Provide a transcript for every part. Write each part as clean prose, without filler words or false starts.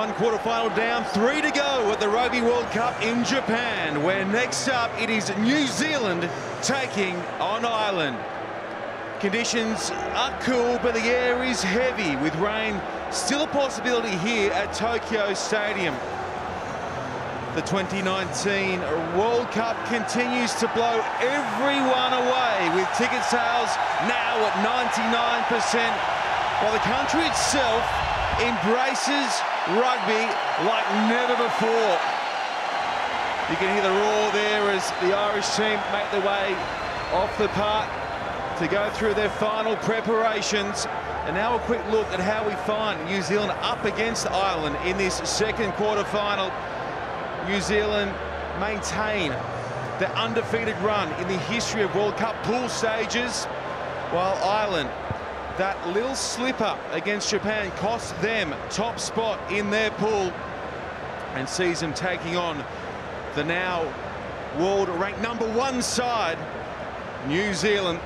One quarter-final down, 3 to go at the Rugby World Cup in Japan, where next up it is New Zealand taking on Ireland. Conditions are cool, but the air is heavy, with rain still a possibility here at Tokyo Stadium. The 2019 World Cup continues to blow everyone away, with ticket sales now at 99%, while the country itself embraces rugby like never before. You can hear the roar there as the Irish team make their way off the park to go through their final preparations. And now a quick look at how we find New Zealand up against Ireland in this second quarter-final. New Zealand maintain their undefeated run in the history of World Cup pool stages, while Ireland, that little slip-up against Japan cost them top spot in their pool and sees them taking on the now world-ranked #1 side, New Zealand.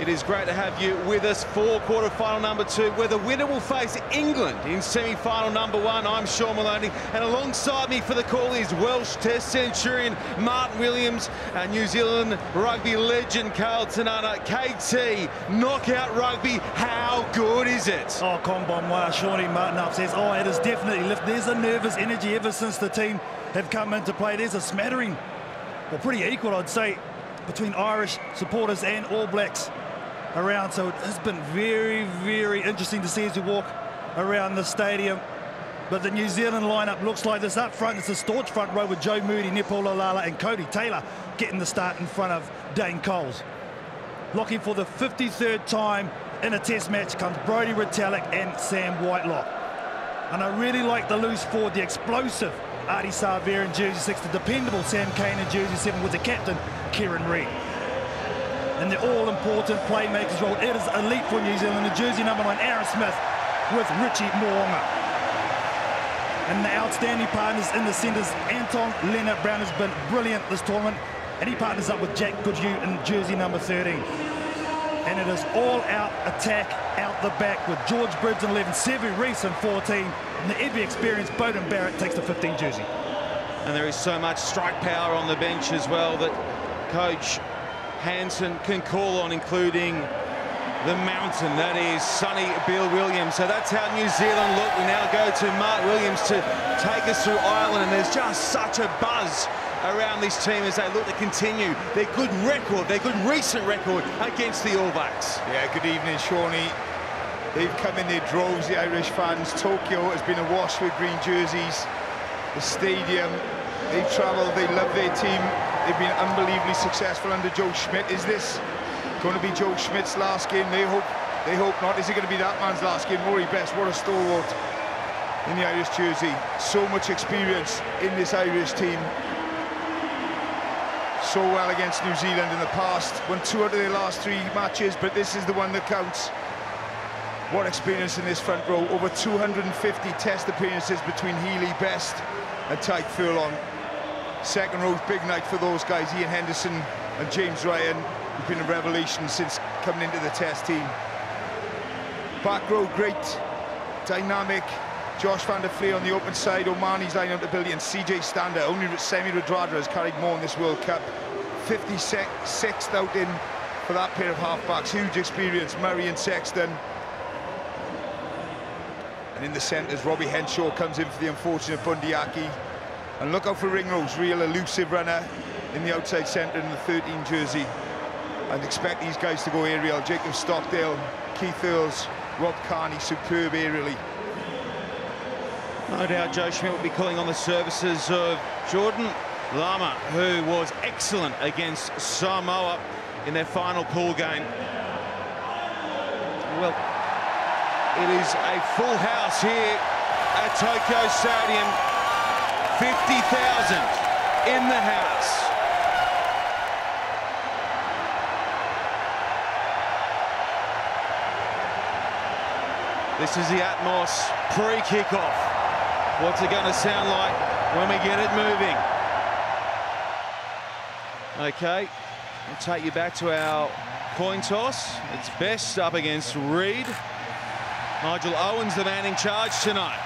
It is great to have you with us for quarter-final #2, where the winner will face England in semi-final #1. I'm Sean Maloney, and alongside me for the call is Welsh Test centurion Martin Williams and New Zealand rugby legend Carl Tanana. KT, knockout rugby, how good is it? Oh, come bon moi, Shawnee. Martin up says, oh, it is definitely lift. There's a nervous energy ever since the team have come into play. There's a smattering, well, pretty equal, I'd say, between Irish supporters and All Blacks around. So it has been very, very interesting to see as you walk around the stadium. But the New Zealand lineup looks like this. Up front, it's a staunch front row with Joe Moody, Nepola Lala and Cody Taylor getting the start in front of Dane Coles. Looking for the 53rd time in a test match comes Brodie Retallick and Sam Whitelock. And I really like the loose forward, the explosive Artie Sarver in jersey 6, the dependable Sam Cane in jersey 7 with the captain, Kieran Reid. And the all-important playmakers role. It is elite for New Zealand. The jersey #9, Aaron Smith with Richie Mo'unga. And the outstanding partners in the centres, Anton Leonard-Brown has been brilliant this tournament, and he partners up with Jack Goodhue in jersey #13. And it is all-out attack out the back with George Bridge in 11, Sevu Reece in 14, and the ever-experienced Beauden Barrett takes the 15 jersey. And there is so much strike power on the bench as well that Coach Hansen can call on, including the mountain that is Sonny Bill Williams. So that's how New Zealand look. We now go to Mark Williams to take us through Ireland, and there's just such a buzz around this team as they look to continue their good record, their good recent record against the All Blacks. Yeah, good evening, Shawnee. They've come in their droves, the Irish fans. Tokyo has been awash with green jerseys. The stadium, they've travelled, they love their team. They've been unbelievably successful under Joe Schmidt. Is this going to be Joe Schmidt's last game? They hope not. Is it going to be that man's last game? Rory Best, what a stalwart in the Irish jersey. So much experience in this Irish team. So well against New Zealand in the past. Won 2 out of their last 3 matches, but this is the one that counts. What experience in this front row. Over 250 test appearances between Healy, Best and Tyke Furlong. Second row's big night for those guys. Ian Henderson and James Ryan, who've been a revelation since coming into the test team. Back row, great, dynamic. Josh van der Fleer on the open side. O'Mahony's lining up the building, and CJ Stander. Only Semi Radradra has carried more in this World Cup. 56th out in for that pair of halfbacks. Huge experience, Murray and Sexton. And in the centres, Robbie Henshaw comes in for the unfortunate Bundyaki. And look out for Ringrose, real elusive runner in the outside centre in the 13 jersey. I'd expect these guys to go aerial. Jacob Stockdale, Keith Earls, Rob Carney, superb aerially. No doubt Joe Schmidt will be calling on the services of Jordan Lama, who was excellent against Samoa in their final pool game. Well, it is a full house here at Tokyo Stadium. 50,000 in the house. This is the Atmos pre-kickoff. What's it going to sound like when we get it moving? Okay, we'll take you back to our coin toss. It's Best up against Reid. Nigel Owen's the man in charge tonight.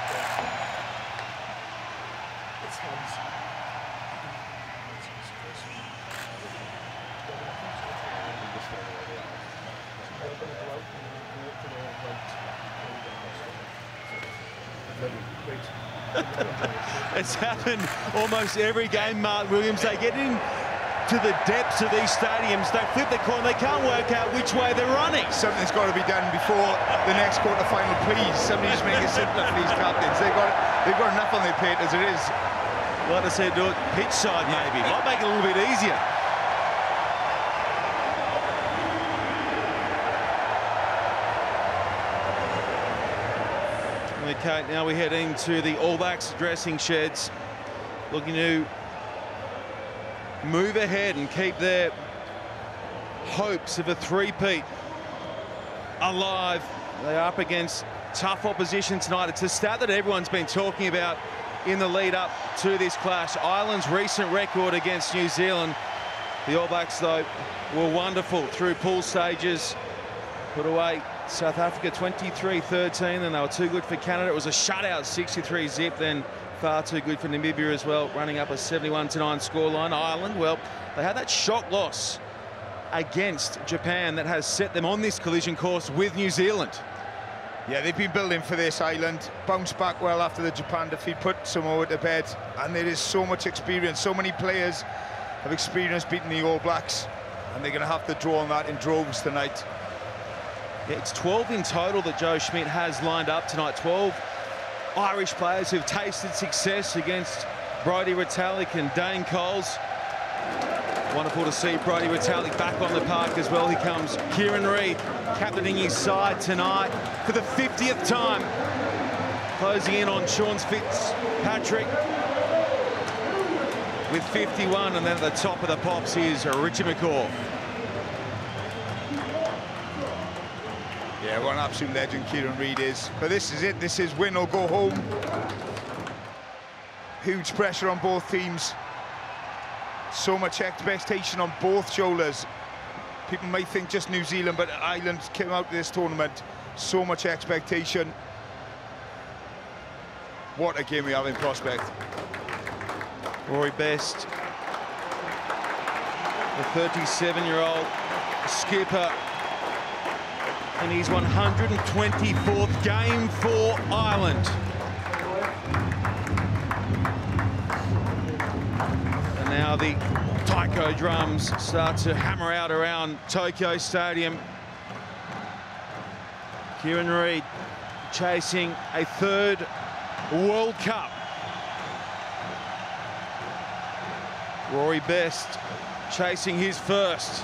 It's happened almost every game, Mark Williams. They get in to the depths of these stadiums, they flip the coin, they can't work out which way they're running. Something's got to be done before the next quarter-final, please. Somebody just make it simpler for these captains. They've got enough on their plate as it is. Like I said, do it pitch side maybe. Might make it a little bit easier. Okay, now we head into the All Blacks dressing sheds, looking to move ahead and keep their hopes of a three-peat alive. They are up against tough opposition tonight. It's a stat that everyone's been talking about in the lead up to this clash. Ireland's recent record against New Zealand. The All Blacks, though, were wonderful through pool stages. Put away South Africa 23-13, and they were too good for Canada. It was a shutout, 63-zip, then far too good for Namibia as well, running up a 71-9 scoreline. Ireland, well, they had that shock loss against Japan that has set them on this collision course with New Zealand. Yeah, they've been building for this. Ireland bounced back well after the Japan defeat, put Samoa to bed, and there is so much experience. So many players have experienced beating the All Blacks, and they're going to have to draw on that in droves tonight. Yeah, it's 12 in total that Joe Schmidt has lined up tonight. 12 Irish players who've tasted success against Brodie Retallick and Dane Coles. Wonderful to see Brodie Retallick back on the park as well. Here comes Kieran Reid, captaining his side tonight for the 50th time. Closing in on Sean Fitzpatrick with 51, and then at the top of the pops is Richie McCaw. Yeah, what an absolute legend Kieran Reid is. But this is it. This is win or go home. Huge pressure on both teams. So much expectation on both shoulders. People might think just New Zealand, but Ireland came out of this tournament. So much expectation. What a game we have in prospect. Rory Best, the 37-year-old skipper, in his 124th game for Ireland. And now the taiko drums start to hammer out around Tokyo Stadium. Kieran Reid chasing a third World Cup. Rory Best chasing his first.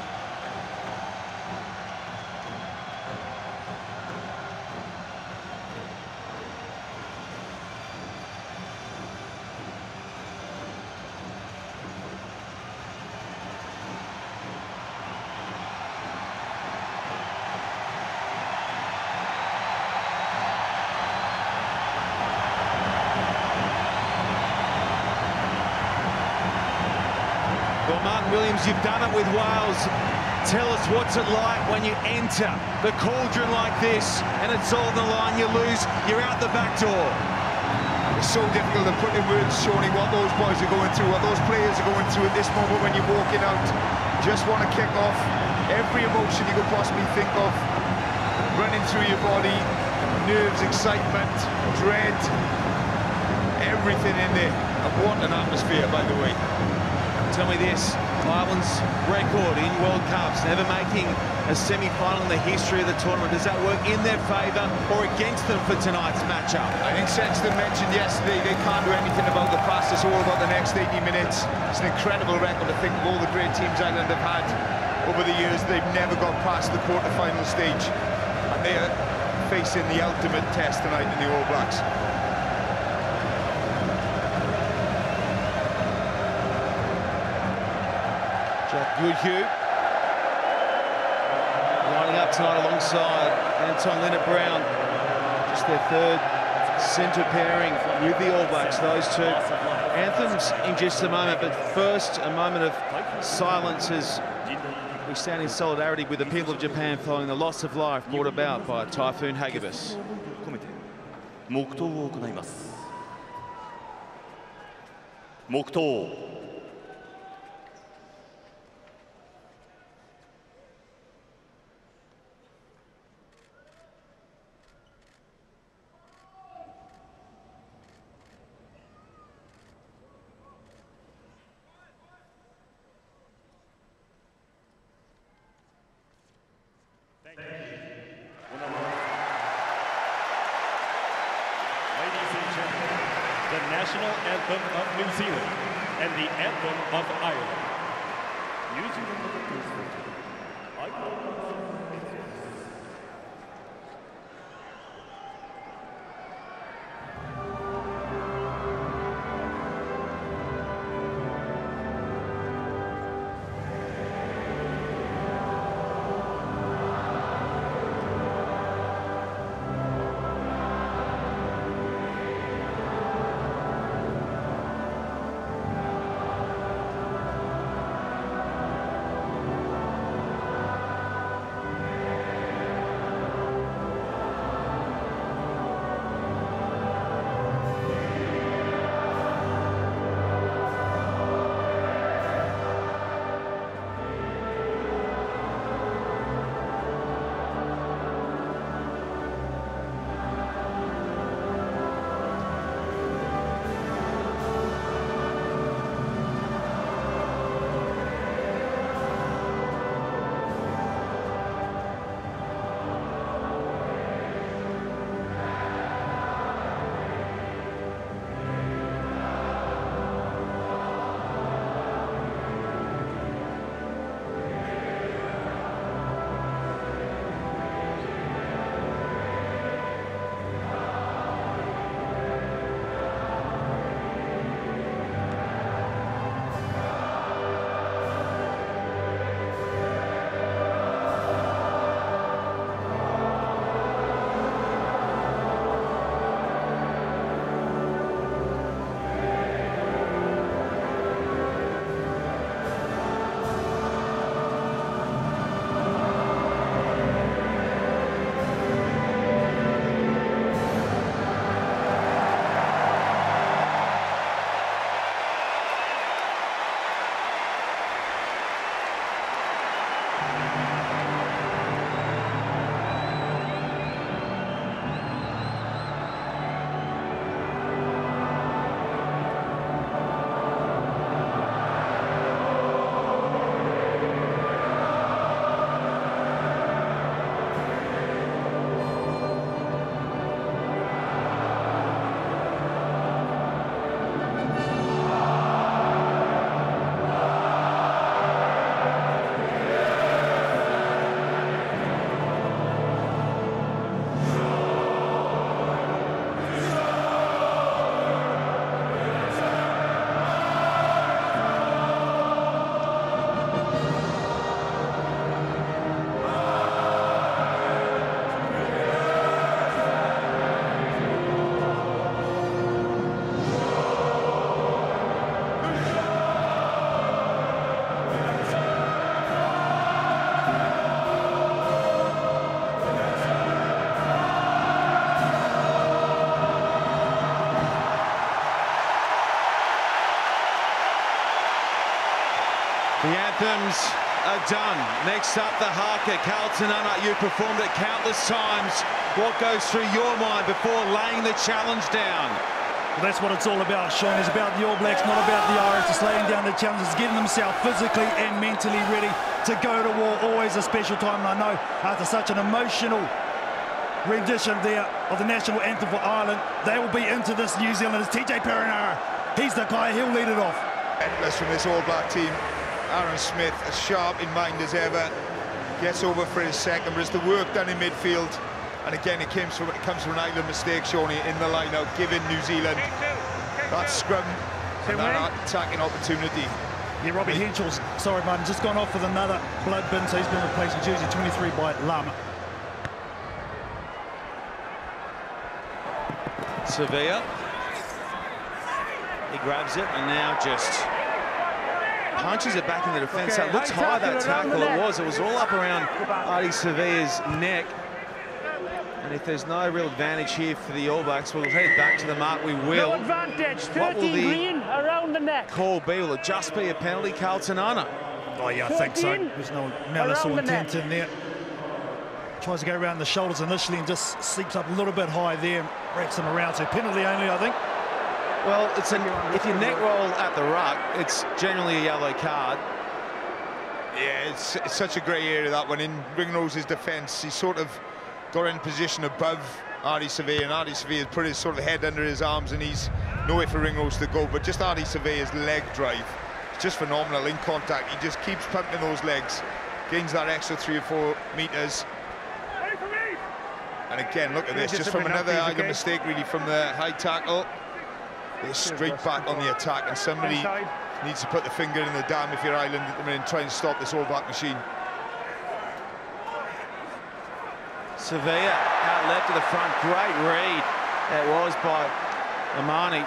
Well, Martin Williams, you've done it with Wales. Tell us, what's it like when you enter the cauldron like this and it's all on the line, you lose, you're out the back door? It's so difficult to put in words, Shawnee, what those boys are going through, what those players are going through at this moment when you're walking out. Just want to kick off every emotion you could possibly think of, running through your body, nerves, excitement, dread, everything in there. And what an atmosphere, by the way. Tell me this, Ireland's record in World Cups, never making a semi-final in the history of the tournament. Does that work in their favour or against them for tonight's matchup? I think Sexton mentioned yesterday they can't do anything about the past. It's all about the next 80 minutes. It's an incredible record to think of all the great teams Ireland have had over the years. They've never got past the quarter-final stage. And they are facing the ultimate test tonight in the All Blacks. Goodhue lining up tonight alongside Anton Linnett-Brown, just their third centre pairing with the All Blacks, those two. Anthems in just a moment, but first a moment of silence as we stand in solidarity with the people of Japan following the loss of life brought about by Typhoon Hagibis. 黙祷を行います。黙祷。national anthem of New Zealand and the anthem of Ireland. New Zealand The anthems are done. Next up, the haka. Carlton Unna, you performed it countless times. What goes through your mind before laying the challenge down? Well, that's what it's all about, Sean. It's about the All Blacks, not about the Irish. Just laying down the challenges, getting themselves physically and mentally ready to go to war. Always a special time, and I know after such an emotional rendition there of the national anthem for Ireland, they will be into this New Zealand. It's TJ Perenara. He's the guy, he'll lead it off. Endless from this All Black team. Aaron Smith, as sharp in mind as ever, gets over for his second, but it's the work done in midfield. And again, it comes from an Ireland mistake, Shawnee, in the line-out, giving New Zealand that scrum and that attacking opportunity. Yeah, Robbie Henshaw's, sorry Martin, just gone off with another blood bin, so he's been replaced with jersey 23 by Lama. Sevilla. He grabs it and now just punches it back in the defence. That looks high, that tackle. It was all up around Ardie Savea's neck. And if there's no real advantage here for the All Blacks, we'll head back to the mark. We will. No advantage. 13 what will the green around the neck. Call be? Will it just be a penalty, Carlton Unna? Oh yeah, I think so. There's no malice or intent in there. Tries to go around the shoulders initially and just sleeps up a little bit high there, wraps him around. So penalty only, I think. Well, if you neck roll at the ruck, it's generally a yellow card. Yeah, it's such a grey area, that one. In Ringrose's defence, he sort of got in position above Ardie Savea, and Ardie Savea put his sort of head under his arms, and he's nowhere for Ringrose to go, but just Ardie Surveyor's leg drive, it's just phenomenal in contact. He just keeps pumping those legs, gains that extra 3 or 4 metres. And again, look at this, just from another Ireland mistake really from the high tackle. They're straight back on the attack, and somebody needs to put the finger in the dam if you're Ireland at the minute and try and stop this all-back machine. Surveyor out left to the front, great read that was by Amani.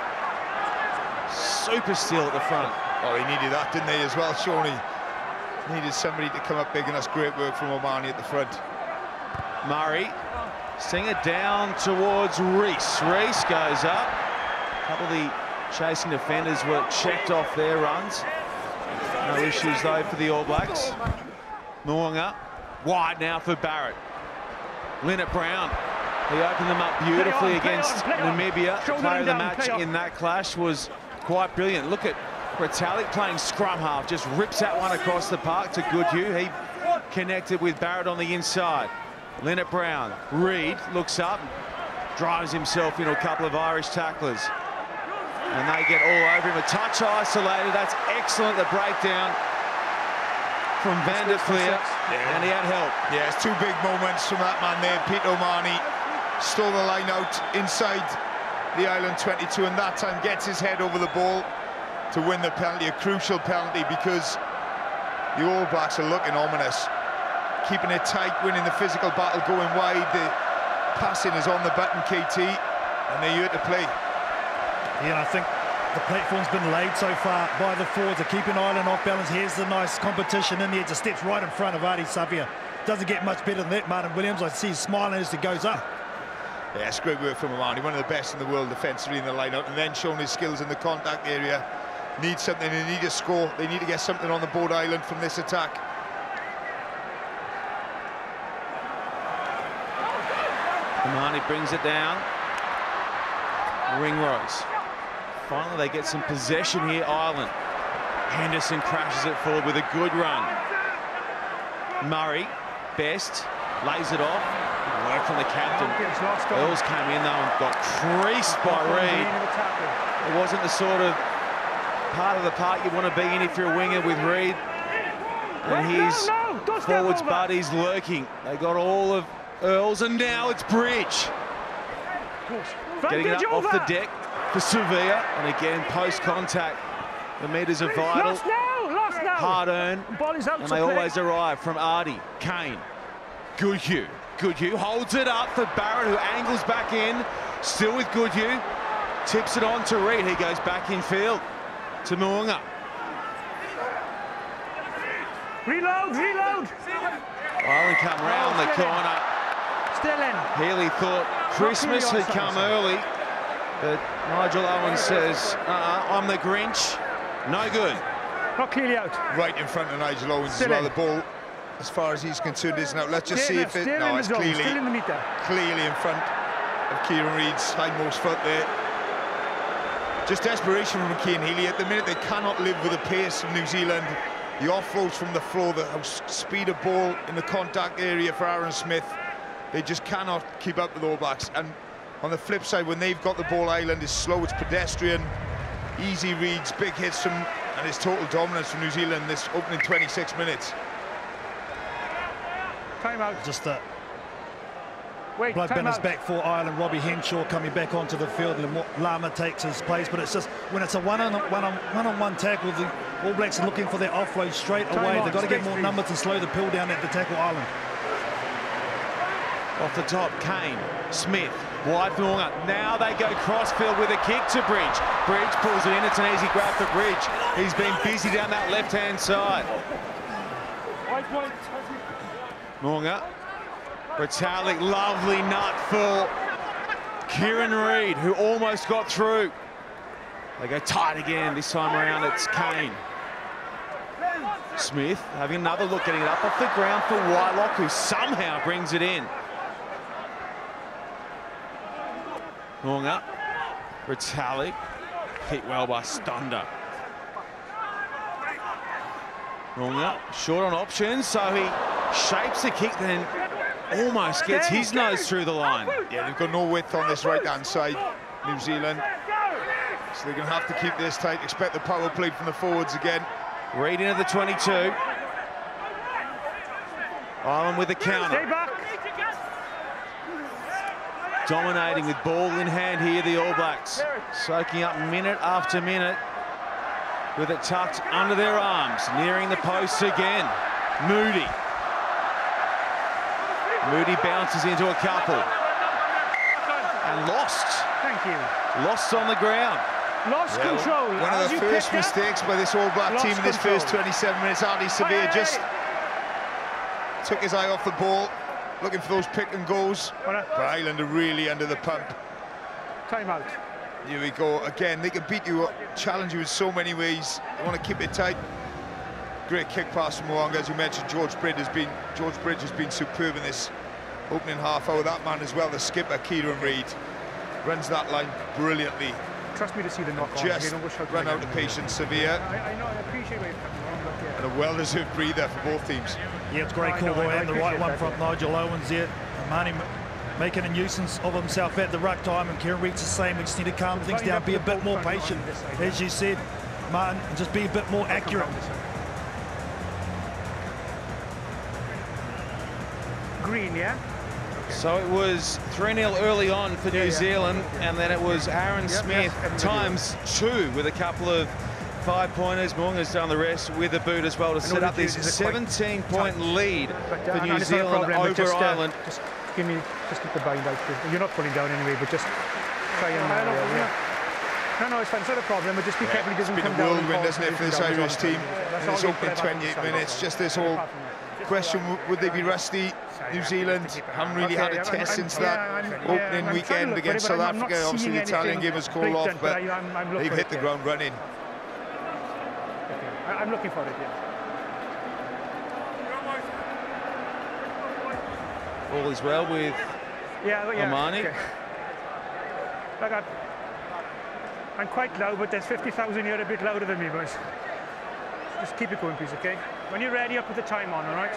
Super still at the front. Oh, they needed that, didn't they, as well, Shawnee? Needed somebody to come up big, and that's great work from Amani at the front. Murray, sing it down towards Reese. Reese goes up. A couple of the chasing defenders were checked off their runs. No issues, though, for the All Blacks. Moonga, wide now for Barrett. Linnett Brown, he opened them up beautifully against Namibia. The player of the match in that clash was quite brilliant. Look at Retallick playing scrum half, just rips that one across the park to Goodhue. He connected with Barrett on the inside. Linnett Brown, Reed looks up, drives himself into a couple of Irish tacklers. And they get all over him. A touch isolated, that's excellent, the breakdown from Van der Fleer, and he had help. Yeah, it's 2 big moments from that man there. Peter O'Mahony stole the line out inside the Ireland 22, and that time gets his head over the ball to win the penalty, a crucial penalty, because the All Blacks are looking ominous. Keeping it tight, winning the physical battle, going wide. The passing is on the button, KT, and they're here to play. Yeah, I think the platform's been laid so far by the forwards. They're keeping Ireland off balance. Here's the nice competition in there. Just steps right in front of Ardie Surveyor. Doesn't get much better than that, Martin Williams. I see him smiling as he goes up. Yeah, it's great work from Amani, one of the best in the world defensively in the line-out, and then showing his skills in the contact area. Need something, they need a score. They need to get something on the board, Ireland, from this attack. Amani brings it down. Ringrose. Finally, they get some possession here, Ireland. Henderson crashes it forward with a good run. Murray, Best, lays it off. Good work from the captain. Earls came in, though, and got creased by Reed. It wasn't the sort of part of the park you want to be in if you're a winger with Reed. And his forwards buddies lurking. They got all of Earls, and now it's Bridge. Getting it up off the deck for Surveyor, and again, post-contact, the meters are vital. Hard-earned, and they always arrive from Ardie, Kane, Goodhue. Goodhue holds it up for Barrett, who angles back in, still with Goodhue, tips it on to Reed. He goes back in field to Moonga. Reload, reload. Ireland come round the corner. Still in. Healy thought Christmas had come early, but Nigel Owens says, I'm the Grinch. No good. Not clearly out. Right in front of Nigel Owens as well. The ball, as far as he's concerned, isn't out. Let's just see if it... No, it's clearly in front of Kieran Reid's hindmost foot there. Just desperation from McKean Healy. At the minute, they cannot live with the pace of New Zealand. The offloads from the floor, the speed of ball in the contact area for Aaron Smith. They just cannot keep up with All Blacks. And on the flip side, when they've got the ball, Ireland is slow, it's pedestrian, easy reads, big hits from, and it's total dominance from New Zealand this opening 26 minutes. Time out. Just blood benders back for Ireland. Robbie Henshaw coming back onto the field, and Lama takes his place. But it's just when it's a one-on-one tackle, the All Blacks are looking for their offload straight away. They've got to get more numbers to slow the pill down at the tackle Ireland. Off the top, Kane, Smith, wide for Moonga. Now they go crossfield with a kick to Bridge. Bridge pulls it in, it's an easy grab for Bridge. He's been busy down that left-hand side. Moonga, Retallick, lovely nut for Kieran Reid, who almost got through. They go tight again, this time around it's Kane. Smith having another look, getting it up off the ground for Whitelock, who somehow brings it in. Moonga, Retallick, hit well by Stunder. Moonga, short on options, so he shapes the kick, then almost gets his nose through the line. Yeah, they've got no width on this right-hand side, New Zealand. So they're going to have to keep this tight. Expect the power play from the forwards again. Reid into the 22. Ireland with the counter. Stay back. Dominating with ball in hand here, the All Blacks. Soaking up minute after minute with it tucked under their arms. Nearing the posts again. Moody. Moody bounces into a couple. And lost. Thank you. Lost on the ground. Lost control. One of the first mistakes by this All Black team in this first 27 minutes. Artie Severe just took his eye off the ball, looking for those pick and goes. But Ireland are really under the pump. Time out. Here we go again. They can beat you, challenge you in so many ways. They want to keep it tight. Great kick pass from Mo'unga, as you mentioned. George Bridge has been superb in this opening half hour. That man as well, the skipper, Kieran Reid, runs that line brilliantly. Trust me to see the knock on. Just run out of patience, Severe. I know, I appreciate where you're coming from, but yeah. And a well-deserved breather for both teams. Yeah, it's a great call there, and the right one from Nigel Owens there. Marnie making a nuisance of himself at the ruck time, and Kieran Reid's the same. We just need to calm things down, be a bit more patient. As you said, Martin, just be a bit more accurate. Green, yeah? So it was 3-0 early on for New Zealand, and then it was Aaron Smith times 2 with a couple of 5-pointers. Mo'unga's done the rest with a boot as well to set up this 17-point lead for New Zealand over Ireland. Just keep the bind out. You're not pulling down anyway, but just try and... No, it's fine. It's not a problem, but just be careful he doesn't come down. It's been a whirlwind, isn't it, for this Irish team in this opening 28 minutes. Just this whole question, would they be rusty? New Zealand haven't really had a test since that opening weekend against South Africa. Obviously the Italian game was called off, but they've hit the ground running. I'm looking for it, yeah. All is well with Omani. Okay. Look, I'm quite loud, but there's 50,000 you're a bit louder than me, boys. Just keep it going, please, okay? When you're ready, I'll put the time on, all right?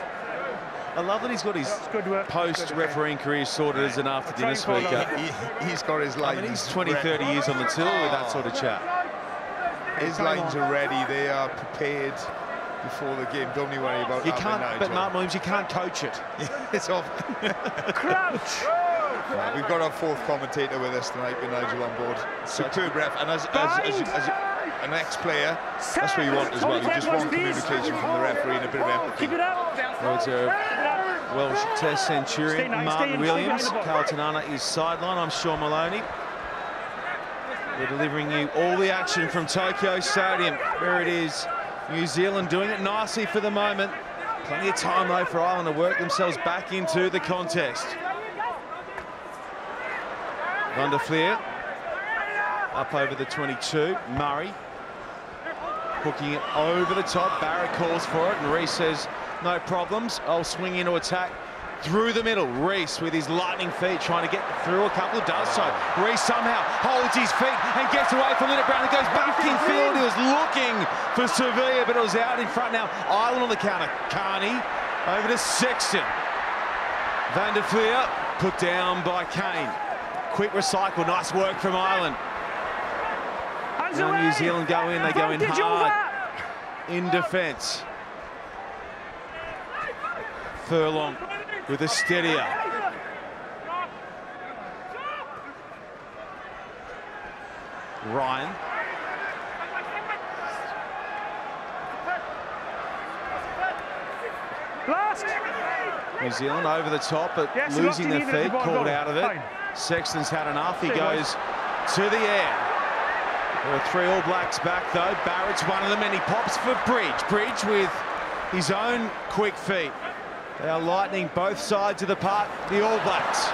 I love that he's got his post-refereeing career sorted as an after-dinner speaker. He's got his lines. I mean, he's 20, 30 years on the till with that sort of chat. His lines are ready. They are prepared before the game. Don't you worry about it. You can't, but Mark Williams, you can't coach it. It's off. Crouch! Right, we've got our fourth commentator with us tonight with Nigel on board. Superb ref, and as an ex-player, that's what you want as well. You just want communication from the referee and a bit of empathy. Keep it up. Well, it's a Welsh Test centurion, Martin Williams. Carlton Anna is sideline. I'm Sean Maloney. We're delivering you all the action from Tokyo Stadium, where it is New Zealand doing it nicely for the moment. Plenty of time, though, for Ireland to work themselves back into the contest. Van der Fleer up over the 22. Murray hooking it over the top. Barrett calls for it, and Reece says, no problems. I'll swing into attack through the middle. Reece with his lightning feet trying to get through a couple, does so. Reece somehow holds his feet and gets away from Linnett Brown and goes back in field. He was looking for Sevilla, but it was out in front now. Ireland on the counter. Carney over to Sexton. Van der Fleer put down by Kane. Quick recycle, nice work from Ireland. Now New Zealand go in, they go in hard in defence. Furlong with a steadier. Ryan. Blast! New Zealand over the top, but losing their feet, called out of it. Sexton's had enough, he goes to the air. There are 3 All Blacks back though. Barrett's one of them, and he pops for Bridge. Bridge with his own quick feet. They are lightning both sides of the park, the All Blacks.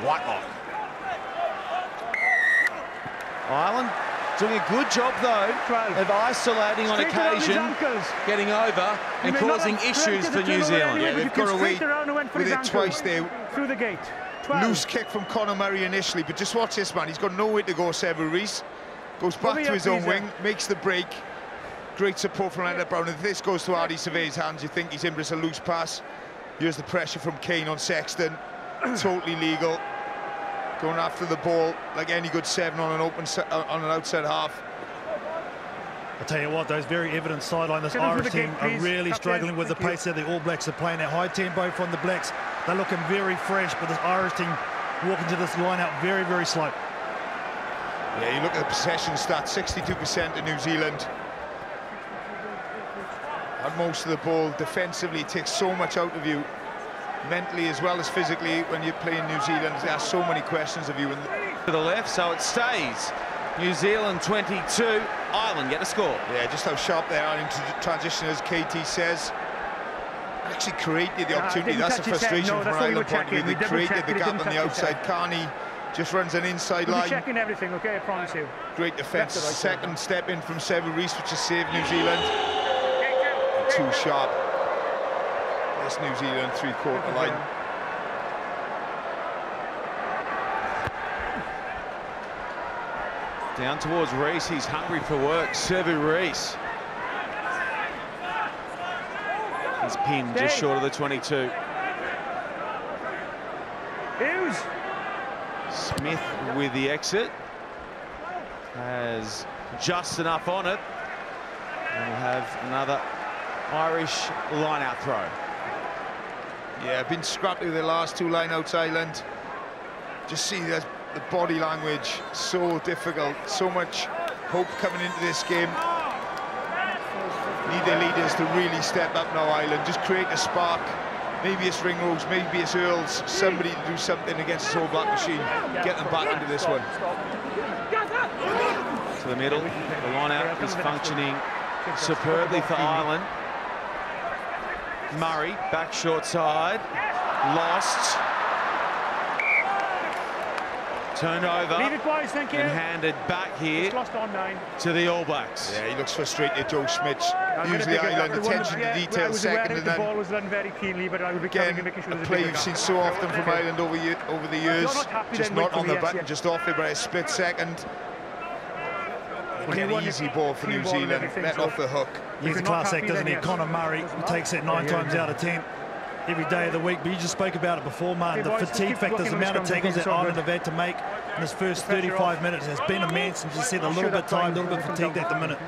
Whitelock. Ireland doing a good job though of isolating on occasion, getting over and causing issues for New Zealand. Yeah, they've got away with it twice there. Through the gate. Loose kick from Conor Murray initially, but just watch this man. He's got nowhere to go, Sever Reece. Goes back to his own wing, makes the break. Great support from Linnett Brown. If this goes to Artie Severe's hands, you think he's in for a loose pass. Here's the pressure from Kane on Sexton. Totally legal. going after the ball like any good 7 on an outside half. I tell you what, those very evident sideline, this Irish team are really struggling with the pace that the All Blacks are playing at high tempo from the Blacks. They're looking very fresh, but this Irish team walking to this line out very, very slow. Yeah, you look at the possession stats, 62% to New Zealand. And most of the ball defensively, it takes so much out of you, mentally as well as physically, when you're playing New Zealand. There are so many questions of you. To the left, so it stays. New Zealand 22, Ireland get a score. Yeah, just how sharp they are in transition, as KT says. Actually created the opportunity. That's the frustration from an Ireland point of view. They created the gap on the outside. Carney just runs an inside line. Checking everything, okay, I promise you. Great defence. Second step in from Sevu Reece, which has saved New Zealand. Too sharp. This New Zealand three-quarter line. Down towards Reece, he's hungry for work. Sevu Reece. He's pinned just short of the 22. Hughes. Smith with the exit. Has just enough on it. And we'll have another Irish line-out throw. Yeah, been scrappy with the last two line-outs, Ireland. Just see the body language, so difficult, so much hope coming into this game. Need their leaders to really step up now, Ireland. Just create a spark. Maybe it's Ringrose, maybe it's Earls. Somebody to do something against this All Black machine. Get them back into this one. To the middle, the line-out is functioning superbly for Ireland. Murray, back short side, lost. Turned over Leave it, boys, thank you. and handed back here to the All Blacks. Yeah, he looks frustrated, Joe Schmidt. Usually Ireland, attention to detail second, and then the ball was done very keenly, but I would be again, a play you've seen so often from Ireland over the years. Just not on the button, just off it by a split second. Again, easy ball for New Zealand, let off the hook. He's a class act, doesn't he? Connor Murray, he takes it 9 times out of 10. Every day of the week, but you just spoke about it before, Martin. The fatigue factors, the amount of tackles that Ireland have had to make in this first 35 minutes has been immense, and just said a little bit tired, a little bit fatigued at the minute.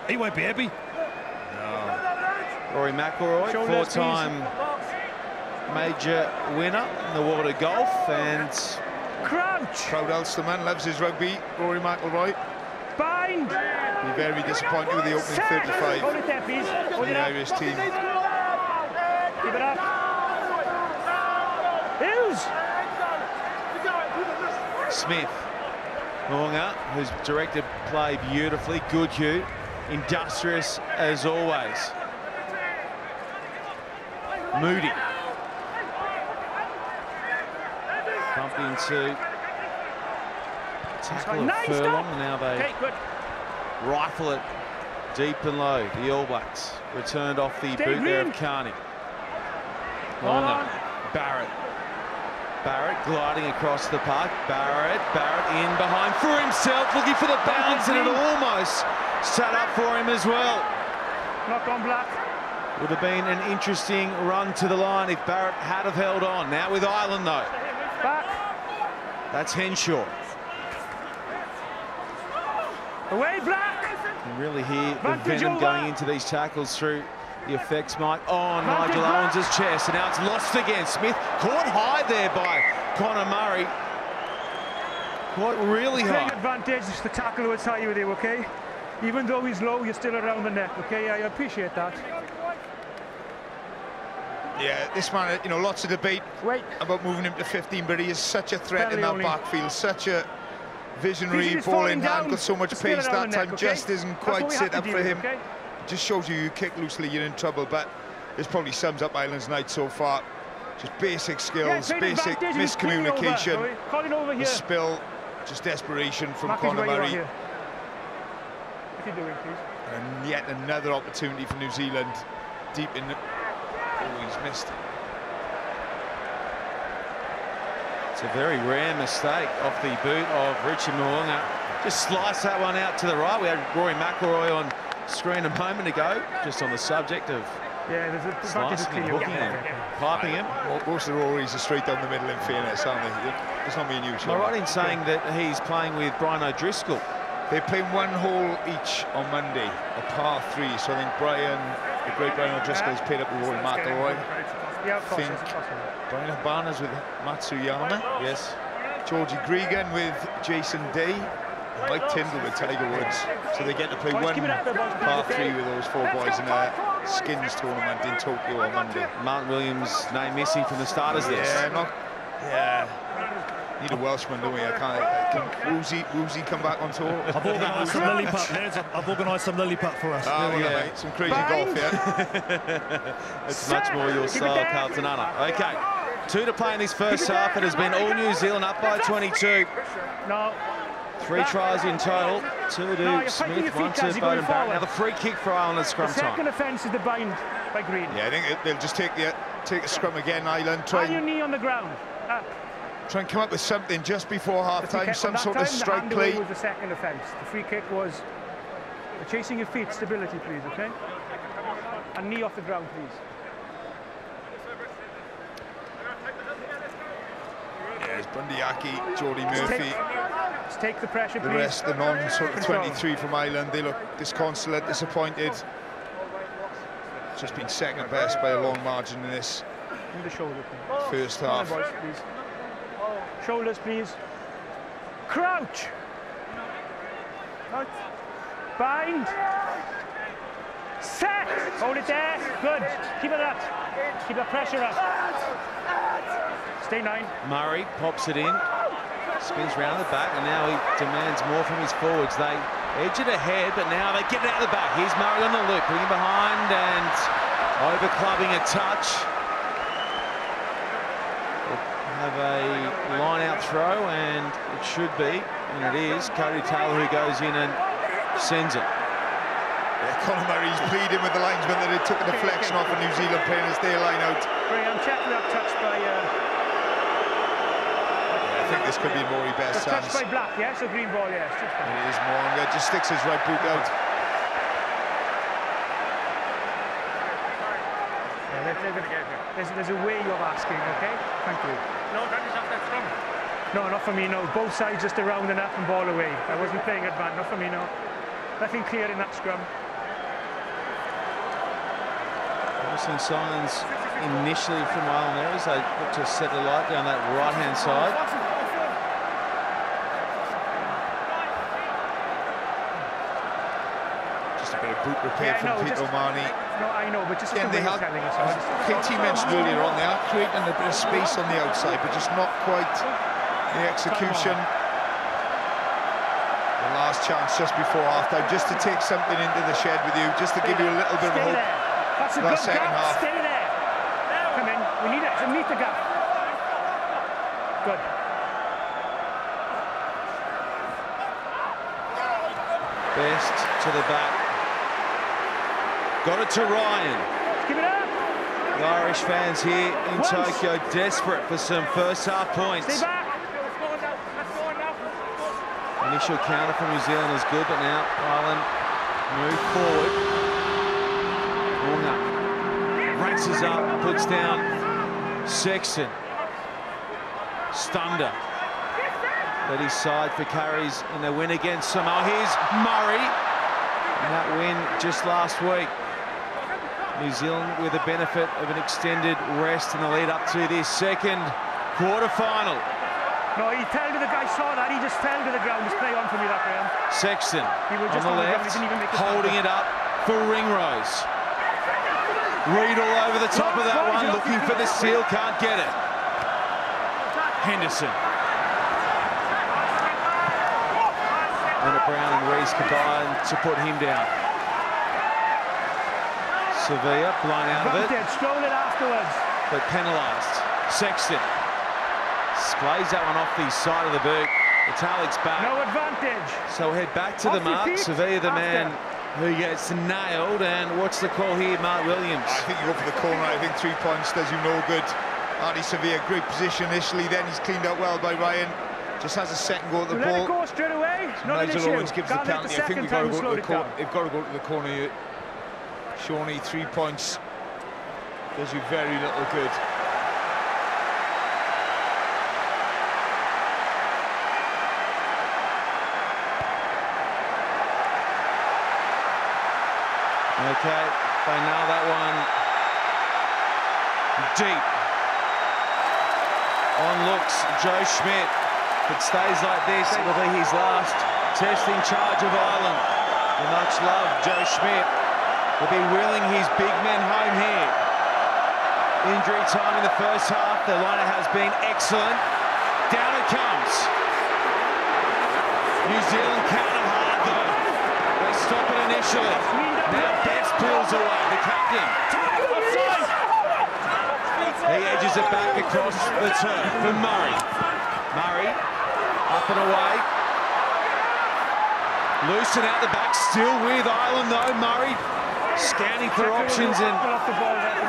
He won't be happy. No. Rory McIlroy, 4-time major winner in the water golf, and Crouch. Proud Ulsterman, loves his rugby. Rory McIlroy. Bind. Be very disappointed with the opening 35 Hold it there, please. for the Irish team. Keep it up. Hughes. Smith. Moonga, who's directed play beautifully. Good Hugh. Industrious as always. Moody. Bumped into tackle of Furlong, and now they rifle it deep and low. The All Blacks returned off the boot there of Carney. Moonga. Barrett. Barrett gliding across the park. Barrett in behind for himself, looking for the bounce, and it almost sat up for him as well. Knock on Black. Would have been an interesting run to the line if Barrett had have held on. Now with Ireland though. Back. That's Henshaw. Away, Black. You can really hear the venom going into these tackles through the effects mic on Nigel Owens' chest, and now it's lost again. Smith caught high there by Connor Murray. Caught really high. Advantage is the tackle who is high with you, okay? Even though he's low, you're still around the neck, okay? I appreciate that. Yeah, this man, you know, lots of debate about moving him to 15, but he is such a threat in that backfield, such a visionary ball in hand, got so much pace that time, just isn't quite set up for him. Just shows you kick loosely, you're in trouble, but this probably sums up Ireland's night so far. Just basic skills, basic miscommunication, the spill, just desperation from Connor Murray. And yet another opportunity for New Zealand, deep in the... Oh, he's missed. It's a very rare mistake off the boot of Richie Moonga. Just slice that one out to the right. We had Rory McIlroy on screen a moment ago, just on the subject of Yeah, there's a advantage Slicing of and clear. hooking him, piping him. Well, most of the Rories are straight down the middle, in fairness, aren't they? It's not me and you, Am I Sean. right in saying that he's playing with Brian O'Driscoll? They're playing 1 hole each on Monday, a par 3. So I think the great Brian O'Driscoll's paired up with Rory McIlroy. Yeah, of course, think of course. Brian Habana's with Matsuyama. Yes. Georgie Gregan with Jason Day. Mike Tyndall with Tiger Woods. So they get to play 1 par 3 with those 4 boys in a skins tournament in Tokyo on Monday. Martin Williams' name missing from the starters list. Need a Welshman, don't we? Can Woozy come back on tour? I've organised some lily putt, lads. I've organised some lily putt for us. Oh, yeah, mate. Some crazy golf, It's much more your style, Carlton Anna. Okay, 2 to play in this first half. It has been all New Zealand up by 22. No. 3 tries in total. 2 to Smith, 1 to Bowden Barrett. Now the free kick for Ireland at scrum The second time. offence is the bind by Green. Yeah, I think they'll just take the scrum again, Ireland. And your knee on the ground. Up. Try and come up with something just before half-time, some sort of strike play. Was the second offence. The free kick was chasing your feet, stability, please, okay? And knee off the ground, please. There's Bundyaki, Jordy Murphy. Just take the pressure, please. The rest, the non-sort of Control. 23 from Ireland, they look disconsolate, disappointed. Just been second best by a long margin in this In the shoulder, please. first half. Boys, please. Shoulders, please. Crouch. Out. Bind. Set. Hold it there. Good. Keep it up. Keep the pressure up. Stay 9. Murray pops it in, spins round the back, and now he demands more from his forwards. They edge it ahead, but now they get it out of the back. Here's Murray on the loop, putting him behind and over-clubbing a touch. Have a line-out throw, and it should be, and it is, Cody Taylor who goes in and sends it. Yeah, Conor Murray's pleading with the linesman that it took a deflection off a New Zealand player and stay line out. Graham, check that touch by... I think this could be Maury Best's touch hands. by Black, yes, or green ball, yes. It is Moanga, just sticks his right boot out. There's a way of asking, okay? Thank you. No, that is off that scrum. No, not for me, no. Both sides just around and up and ball away. I wasn't playing at man, not for me, no. Nothing clear in that scrum. Some signs initially from Ireland there as they look to set the light down that right-hand side. Just a bit of boot repair from Peter O'Mahony. No, I know, but just Again, the way he's telling us. KT mentioned earlier on, they are creating a bit of space on the outside, but just not quite the execution. The last chance just before half-time, just to take something into the shed with you, just to give you a little bit of hope. That's a good second gap. half. Stay there. Come in. We need it to meet the gap. Good. Best to the back. Got it to Ryan. Give it up. The Irish fans here in Tokyo desperate for some first half points. Stay back. Initial counter from New Zealand is good, but now Ireland move forward. Races up, puts down Sexton. Stunder. Led his side for carries in the win against Samoa. Here's Murray. And that win just last week. New Zealand with the benefit of an extended rest in the lead up to this second quarter-final. No, he fell to the guy, saw that, he just fell to the ground. Just play on for me, that Graham. Sexton on the left, holding it up for Ringrose. Reed all over the top of that one, looking for the seal, can't get it. Henderson. Leonard Brown and Rees combine to put him down. Sevilla blown out of it. Stroll it afterwards. But penalised. Sexton. Plays that one off the side of the boot. Italic's back. No advantage. So head back to the mark. Sevilla, the man who gets nailed. And what's the call here, Mark Williams? I think you go for the corner. I think 3 points does you no good. Artie Sevilla, great position initially. Then he's cleaned out well by Ryan. Just has a second go at the ball. Let it go straight away. So Nigel Owens gives the penalty. I think we've got to go to the corner. They've got to go to the corner here. Shawnee, 3 points does you very little good. Okay, they nail that one deep. On looks Joe Schmidt. If it stays like this, it'll be his last test in charge of Ireland. The much loved Joe Schmidt will be wheeling his big men home here. Injury time in the first half. The liner has been excellent. Down it comes. New Zealand counter hard though. They stop it initially. Now Betts pulls away, the captain. He edges it back across the turf for Murray. Murray, up and away. Loosen out the back, still with Ireland though. Murray scanning for options, and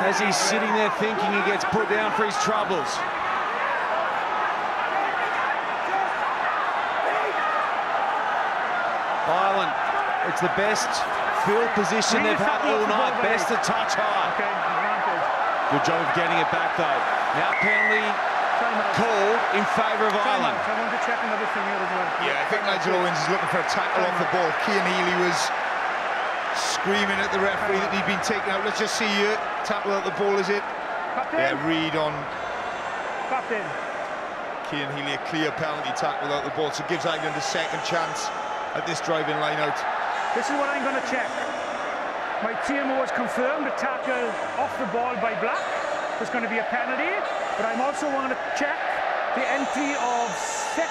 as he's sitting there thinking, he gets put down for his troubles. Ireland, it's the best field position they've had all night, best to touch high. Good job of getting it back though. Now penalty called in favour of Ireland. I want to check another thing here as well. Yeah, I think Nigel Owens is looking for a tackle off the ball. Cian Healy was screaming at the referee that he'd been taken out. Let's just see you tackle at the ball, is it? Captain. Yeah, Reid on Captain. Cian Healy, a clear penalty tackle out the ball, so gives Ireland a second chance at this driving line out. This is what I'm going to check. My TMO has confirmed a tackle off the ball by Black. There's going to be a penalty, but I'm also want to check the entry of 6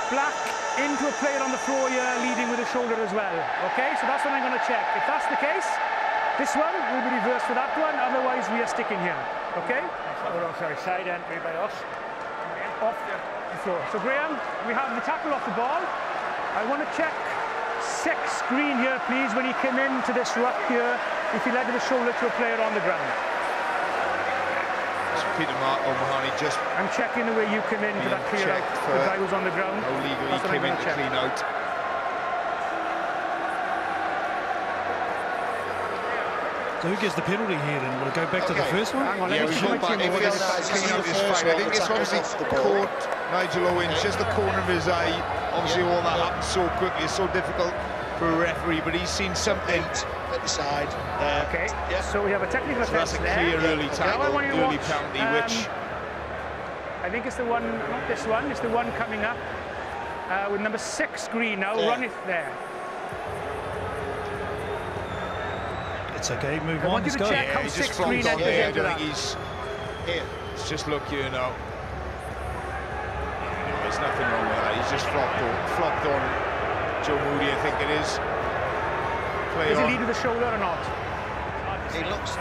Black into a player on the floor here leading with a shoulder as well. Okay, so that's what I'm going to check. If that's the case, this one will be reversed for that one, otherwise we are sticking here. Okay? Oh, sorry, side entry by us. Off the floor. So Graham, we have the tackle off the ball. I want to check 6 green here, please, when he came into this ruck here, if he led with a shoulder to a player on the ground. So Peter O'Mahony just... I'm checking the way you came in for that clear out. The guy was on the ground. How legally he came in to clean out. So who gets the penalty here then? Will it go back to the first one? Hang on, Yeah, let we me go see back. If it is clean out this fight, I think it's obviously caught Nigel Owens, just the corner of his eye. Obviously all that happens so quickly, it's so difficult for a referee, but he's seen something at the side there. Okay, yeah. So we have a technical offence that's a there. clear early tackle, early penalty, which... I think it's the one, not this one, it's the one coming up with number 6 green now, run it there. It's okay, move I on, want you let's to go. check how he 6 just green flopped on enters there. I into don't that. think he's... Here. It's just look here now. There's nothing wrong with that. He's just flopped on Joe Moody, I think it is. Play Does he on. lead with the shoulder or not? He looks...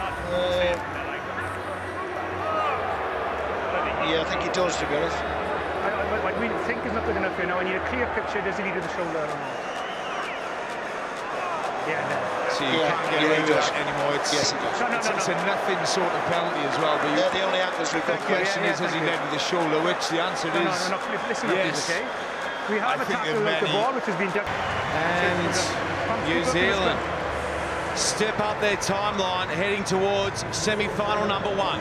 yeah, I think he does, to be honest. I mean, think is not good enough here now. I need a clear picture. Does he lead with the shoulder or not? Yeah, no. So you can't get away with that anymore. It's, yes, he does. It's a nothing sort of penalty as well. But They're the only angles we've the got. question is, has he led with the shoulder? Which the answer is Listen yes. up, please, okay? We have a tackle of the ball, which has been done. And New Zealand step up their timeline, heading towards semi-final number 1.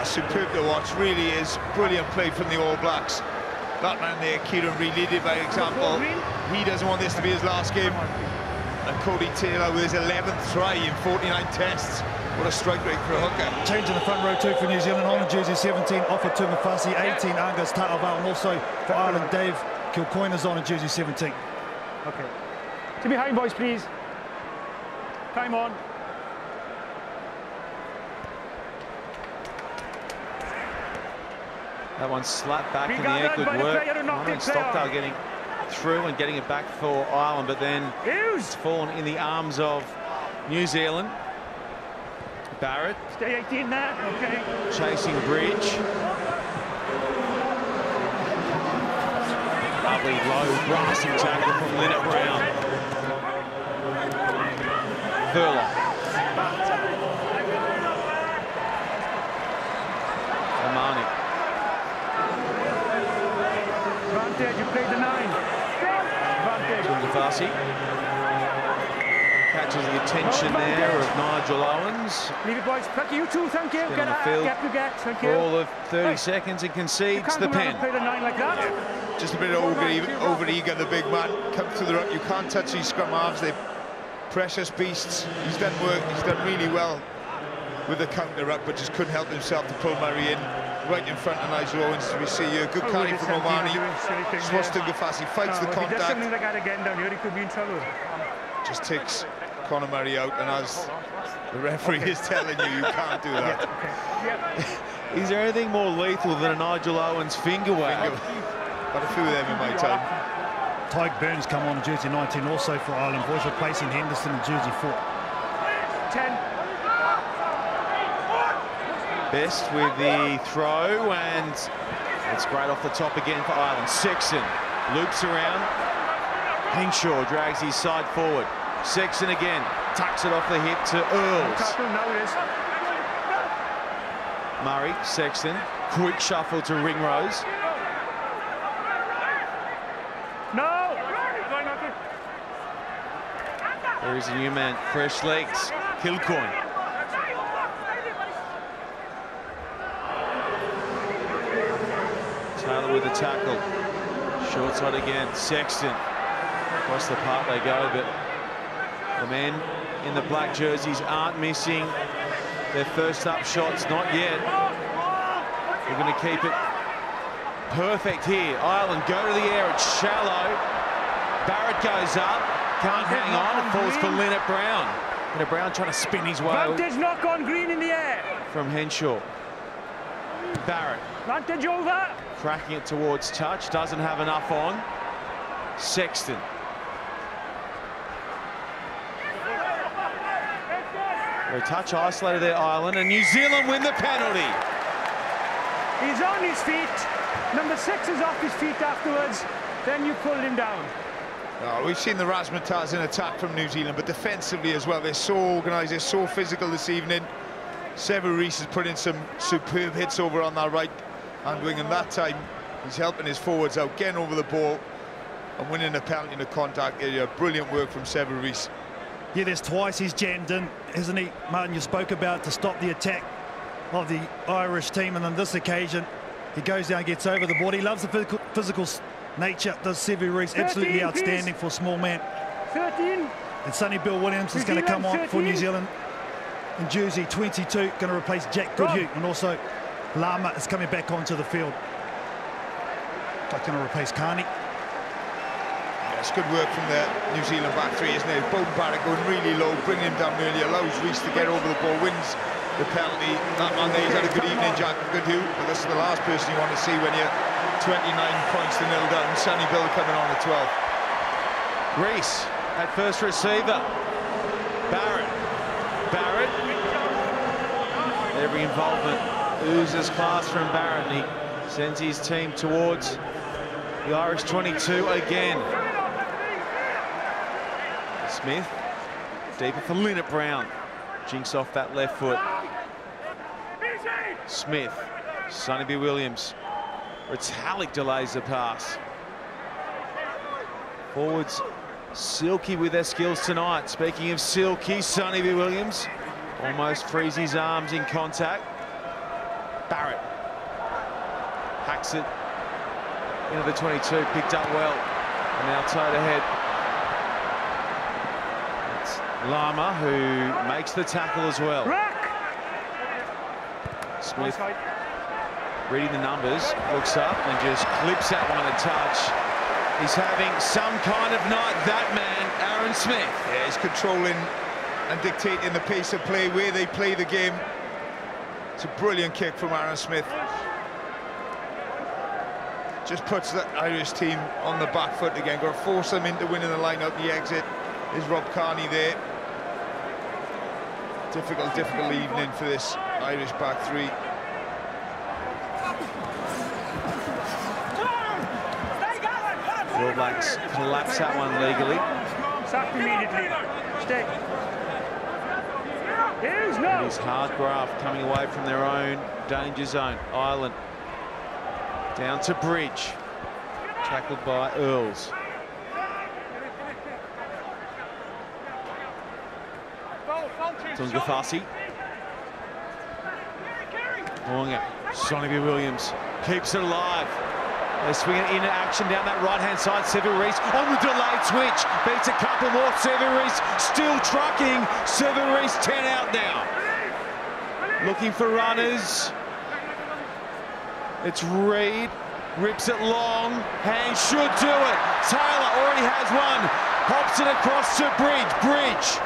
Superb to watch, really is brilliant play from the All Blacks. That man there, Kieran Reid, leading by example. He doesn't want this to be his last game. And Cody Taylor with his 11th try in 49 tests. What a strike rate for a hooker. Change in the front row too for New Zealand. On jersey 17, offered to Mafasi, 18 Angus Ta'aval, and also for Ireland, Dave Kilcoyner's on jersey 17. Okay. To behind, boys, please. Time on. That one slapped back in the air, good work. Stockdale getting through and getting it back for Ireland, but then it's fallen in the arms of New Zealand. Barrett. Stay 18 there, okay. Chasing Bridge. Lovely low grassing tackle from Linnett Brown. Furlong. Omani. Advantage, you played the 9. Advantage. Tungafasi. catches the attention there of Nigel Owens. Leave it, boys. Thank you, too. Thank you. Get on the field Thank for you. all of 30 seconds and concedes the pen. Play the 9 like that. Just a bit over-eager, the big man. Come through the ruck. You can't touch these scrum halves. They're precious beasts. He's done work. He's done really well with the counter ruck, but just couldn't help himself to pull Murray in right in front of Nigel Owens. We see a good carry from Omani. Swastungafasi fights the If he does something contact. like that again down here, he could be in trouble. Just takes Conor Murray out, and as the referee is telling you, you can't do that. Is there anything more lethal than a Nigel Owens finger wave? Got a few of them in my time. Tyke Burns come on jersey 19 also for Ireland boys, replacing Henderson in jersey 4. 10. Best with the throw, and it's great off the top again for Ireland. Sexton loops around. Henshaw drags his side forward. Sexton again tucks it off the hip to Earls. Murray, Sexton, quick shuffle to Ringrose. No! There is a new man, fresh legs, Kilcoyne. Taylor with the tackle. Short side again, Sexton. Across the park they go, but the men in the black jerseys aren't missing their first up shots, not yet. They're going to keep it perfect here. Ireland go to the air, it's shallow. Barrett goes up, can't hang on, it falls for Leonard Brown. Leonard Brown trying to spin his way Vantage knock on Green in the air. from Henshaw. Barrett. Vantage over. Cracking it towards touch, doesn't have enough on. Sexton. A touch isolated there, Ireland, and New Zealand win the penalty. He's on his feet. Number 6 is off his feet afterwards. Then you pulled him down. Oh, we've seen the Razzmatazz in attack from New Zealand, but defensively as well. They're so organised, they're so physical this evening. Sevu Reece has put in some superb hits over on that right hand wing, and that time he's helping his forwards out, getting over the ball and winning the penalty in the contact area. Brilliant work from Sevu Reece. Yeah, there's twice he's jammed in, isn't he, Martin? You spoke about to stop the attack of the Irish team, and on this occasion he goes down, gets over the board. He loves the physical nature, does Sevu Reece. Absolutely outstanding for a small man. 13. And Sonny Bill Williams is going to come on for New Zealand in jersey 22, going to replace Jack Goodhue, and also Lama is coming back onto the field. That's going to replace Carney. It's good work from the New Zealand back three, isn't it? Bowden Barrett going really low, bringing him down early, allows Reece to get over the ball, wins the penalty. That man there, he's had a good evening, Jack Goodhue, but this is the last person you want to see when you're 29 points to 0 down. Sonny Bill coming on at 12. Reece at first receiver. Barrett. Every involvement oozes class from Barrett, and he sends his team towards the Irish 22 again. Smith, deeper for Leonard Brown. Jinks off that left foot. Smith, Sonny B. Williams. Retallick delays the pass. Forwards silky with their skills tonight. Speaking of silky, Sonny B. Williams almost frees his arms in contact. Barrett hacks it into the 22, picked up well, and now towed ahead. It's Lama who makes the tackle as well. Smith reading the numbers, looks up and just clips that one a touch. He's having some kind of night, that man, Aaron Smith. Yeah, he's controlling and dictating the pace of play, where they play the game. It's a brilliant kick from Aaron Smith. Just puts the Irish team on the back foot again. Got to force them into winning the line-out. The exit is Rob Kearney there. Difficult evening for this Irish back three. The All Blacks collapse that one legally. Sacked immediately. Stay. It is Hardgraf coming away from their own danger zone. Ireland down to Bridge. Tackled by Earls. Tungafasi. Wonga. Sonny B. Williams keeps it alive. They swing it in action down that right-hand side. Severis on the delayed switch. Beats a couple more. Severis still trucking. Severis 10 out now. Looking for runners. It's Reed. Rips it long. Hand should do it. Taylor already has one. Pops it across to Bridge. Bridge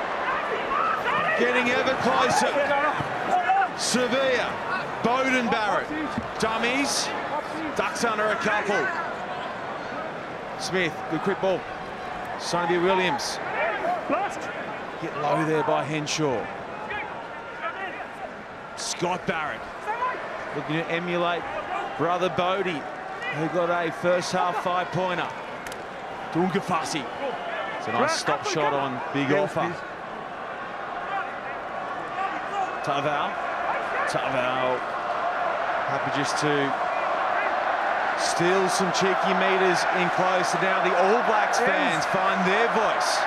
getting ever closer. Sevilla. Bowden Barrett. Dummies. Ducks under a couple. Smith, good quick ball. Sonny Williams. Get low there by Henshaw. Scott Barrett looking to emulate brother Bodie, who got a first half 5-pointer. Tungafasi. It's a nice stop shot on Big Offer. Taval happy just to steal some cheeky meters in close. And now the All Blacks fans find their voice.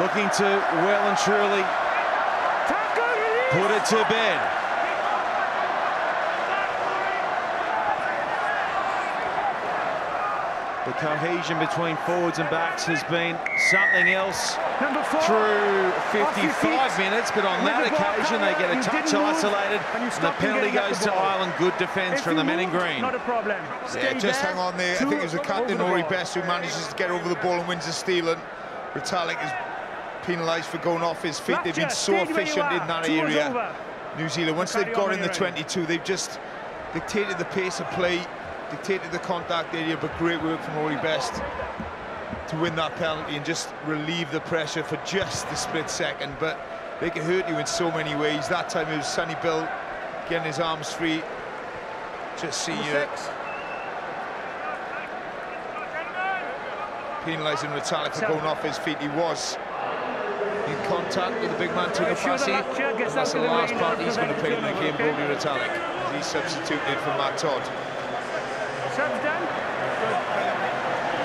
Looking to well and truly put it to bed. The cohesion between forwards and backs has been something else through 55 minutes, but on that occasion they get a touch isolated and the penalty goes to Ireland. Good defence from the men in green. Not a problem. Yeah, just hang on there. I think it was the captain, Ori Best, who manages to get over the ball and wins the steal, and Retallick is penalised for going off his feet. They've been so efficient in that area. New Zealand, once they've got in the 22, they've just dictated the pace of play, dictated the contact area, but great work from Ori Best to win that penalty and just relieve the pressure for just the split second. But they can hurt you in so many ways. That time it was Sonny Bill getting his arms free. Just see penalising Retallick for going off his feet. He was in contact with the big man Tungafasi, and that's the last part he's going to play in the game, Brodie Retallick, as he's substituted for Matt Todd.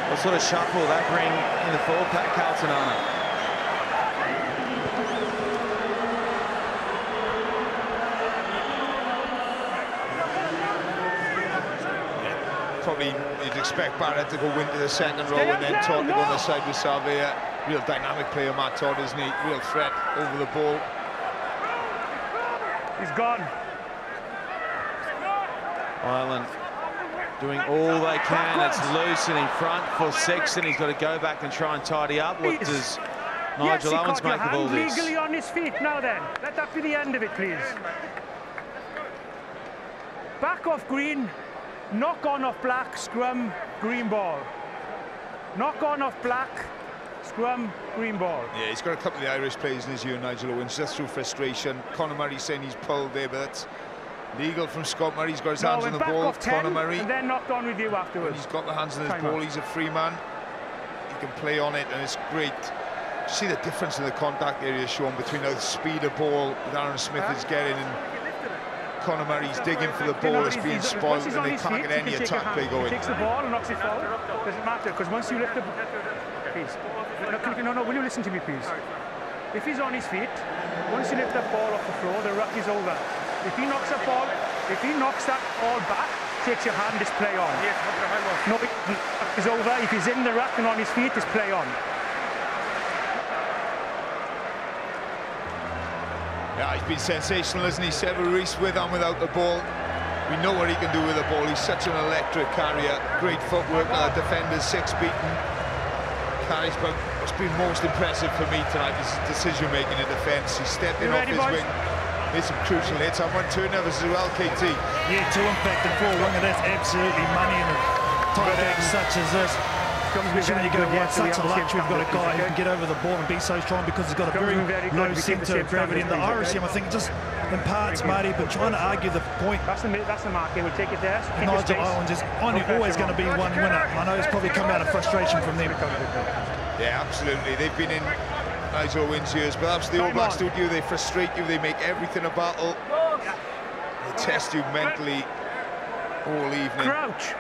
What sort of shuffle that bring in the forward pack, Carlton Arnold? Probably you'd expect Barrett to go into the second row and then Todd to go on the side with Salvia. Real dynamic player, Matt Todd, isn't he? Real threat over the ball. He's gone. Ireland doing all they can. It's loose and in front for Sexton. He's got to go back and try and tidy up. What does Nigel Owens make of all this? Legally on his feet now then. Let that be the end of it, please. Back off green, knock on off black, scrum, green ball. Knock on off black, scrum, green ball. Yeah, he's got a couple of the Irish players in his year, Nigel Owens, just through frustration. Conor Murray saying he's pulled there, but that's legal from Scott Murray. He's got his hands on the ball. Conor Murray. And then knocked on with you afterwards. He's got the hands on his ball. He's a free man. He can play on it, and it's great. You see the difference in the contact area shown between the speed of ball that Aaron Smith is getting and Conor Murray's digging for the ball. It's being spoiled, and they can't get any attack play going. He takes the ball and knocks it forward. Doesn't matter, because once you lift the... Please. No, will you listen to me, please? If he's on his feet, once you lift that ball off the floor, the ruck is over. If he knocks that ball, back, takes your hand, it's play on. No, it's over. If he's in the ruck and on his feet, it's play on. Yeah, he's been sensational, isn't he? Severis with and without the ball. We know what he can do with the ball. He's such an electric carrier. Great footwork. Defenders 6 beaten. Carries, but what's been most impressive for me tonight is his decision-making in defence. He stepped in off his wing. Made some crucial hits. I want turnovers as well, KT. Yeah, 2 impact and 4 winger. That's absolutely money in a tight game such as this. Especially when you go wide, such a luxury. We've got a guy who can get over the ball and be so strong because he's got a very low centre of gravity. And the Irish team, I think, just in parts, Marty, but trying to argue the point. That's the mark. We'll take it there. Nigel Owens is always going to be one winner. I know it's probably come out of frustration from them. Yeah, absolutely. They've been in Nigel Owens years, but that's the All Blacks do. They frustrate you. They make everything a battle. They test you mentally all evening. Crouch.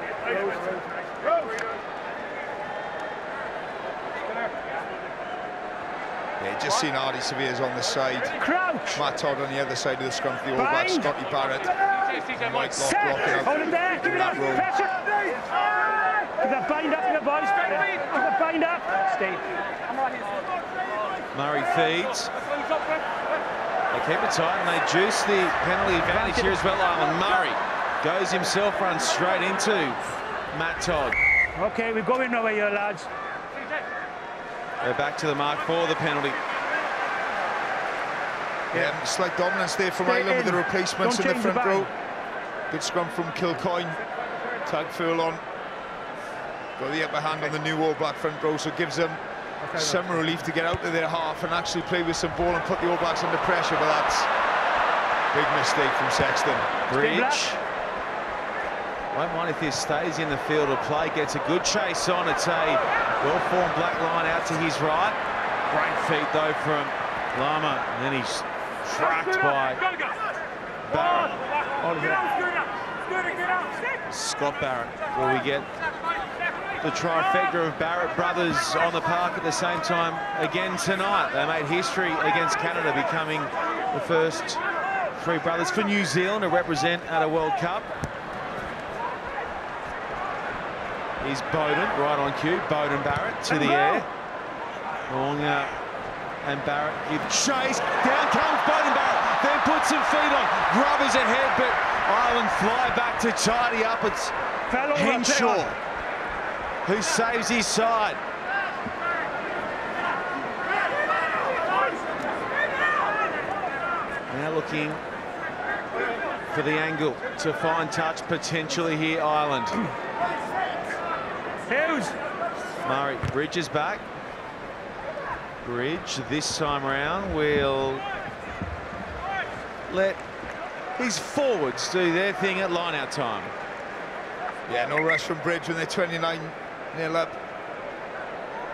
Yeah, just seen Ardy Severe's on the side. Crouch. Matt Todd on the other side of the scrum for the All Blacks. Bind. Scotty Barrett. White lock blocking out. Hold him there. Keep it up. Row. Pressure. Keep that bind up in the boys. Keep that bind up. Stay. Murray feeds. They keep it tight and they juice the penalty advantage here as well. Ireland. Murray goes himself, runs straight into Matt Todd. Okay, we're going nowhere here, lads. They're back to the mark for the penalty. Yeah, slight dominance there from Ireland with the replacements in the front row. Good scrum from Kilcoyne. Tag Furlong. Got the upper hand on the new All Black front row, so it gives them some relief to get out of their half and actually play with some ball and put the All Blacks under pressure, but that's a big mistake from Sexton. Bridge. Won't mind if this stays in the field of play, gets a good chase on. It's a well-formed black line out to his right. Great feet though from Lama, and then he's tracked by Barrett. Scott Barrett. Will we get the trifecta of Barrett brothers on the park at the same time again tonight? They made history against Canada, becoming the first three brothers for New Zealand to represent at a World Cup. Here's Bowden, right on cue. Bowden Barrett to the air. Long and Barrett give chase. Down comes Bowden Barrett. Then puts some feet on. Grubbers ahead, but Ireland fly back to tidy up. It's Henshaw who saves his side. Now looking for the angle to find touch potentially here, Ireland. Murray, Bridge is back. Bridge this time around will let his forwards do their thing at line-out time. Yeah, no rush from Bridge when they're 29-0 up.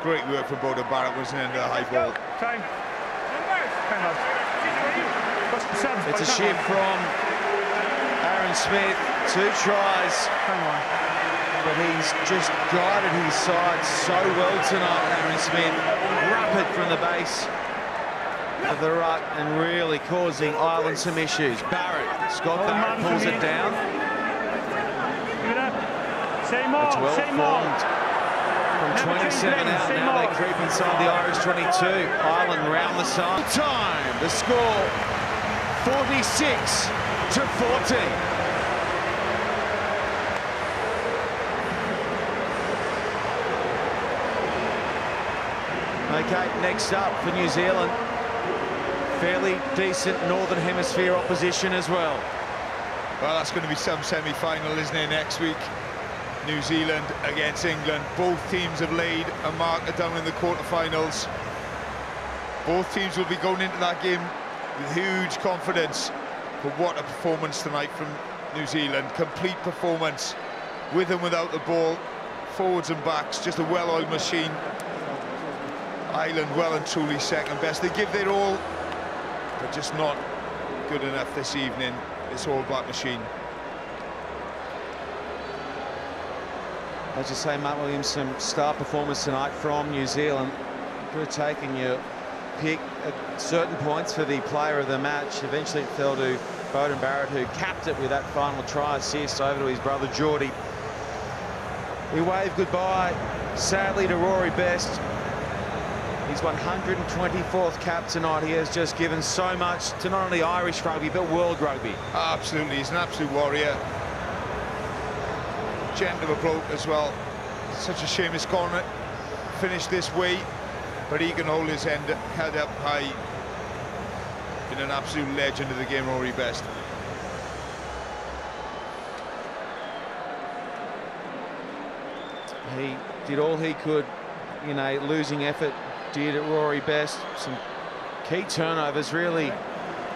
Great work from Bowden Barrett, wasn't it, into the high ball. Time. It's a shift from Aaron Smith. 2 tries. Hang on. But he's just guided his side so well tonight, Aaron Smith. Rapid from the base of the ruck and really causing Ireland some issues. Barrett, Scott Barrett pulls it down. Give it up. Say more. It's well formed from 27 out. Now they creep inside the Irish 22. Ireland round the side. Time. The score 46-14. Okay, next up for New Zealand, fairly decent Northern Hemisphere opposition as well. Well, that's going to be some semi-final, isn't it, next week? New Zealand against England. Both teams have laid a marker down in the quarterfinals. Both teams will be going into that game with huge confidence. But what a performance tonight from New Zealand. Complete performance, with and without the ball. Forwards and backs, just a well-oiled machine. Ireland well and truly second best. They give their all, but just not good enough this evening, this All Black machine. As you say, Matt Williams, some star performance tonight from New Zealand. Could have taken your pick at certain points for the player of the match. Eventually it fell to Bowden Barrett, who capped it with that final try assist over to his brother Geordie. He waved goodbye, sadly, to Rory Best. His 124th cap tonight. He has just given so much to not only Irish rugby, but world rugby. Absolutely, he's an absolute warrior. Gent of a bloke as well. Such a shame it's gone finished this way, but he can hold his head up high. Been an absolute legend of the game, Rory Best. He did all he could in a losing effort. Did at Rory Best. Some key turnovers, really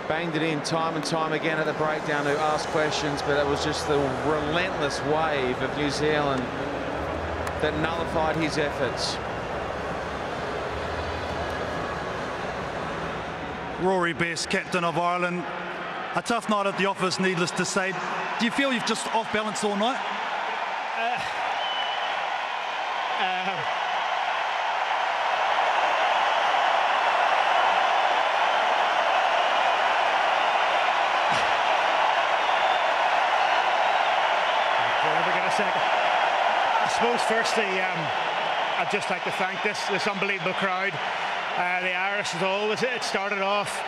banged it in time and time again at the breakdown to ask questions, but it was just the relentless wave of New Zealand that nullified his efforts. Rory Best, captain of Ireland. A tough night at the office, needless to say. Do you feel you've just off balance all night? second. I suppose firstly, I'd just like to thank this unbelievable crowd. The Irish, as always, it started off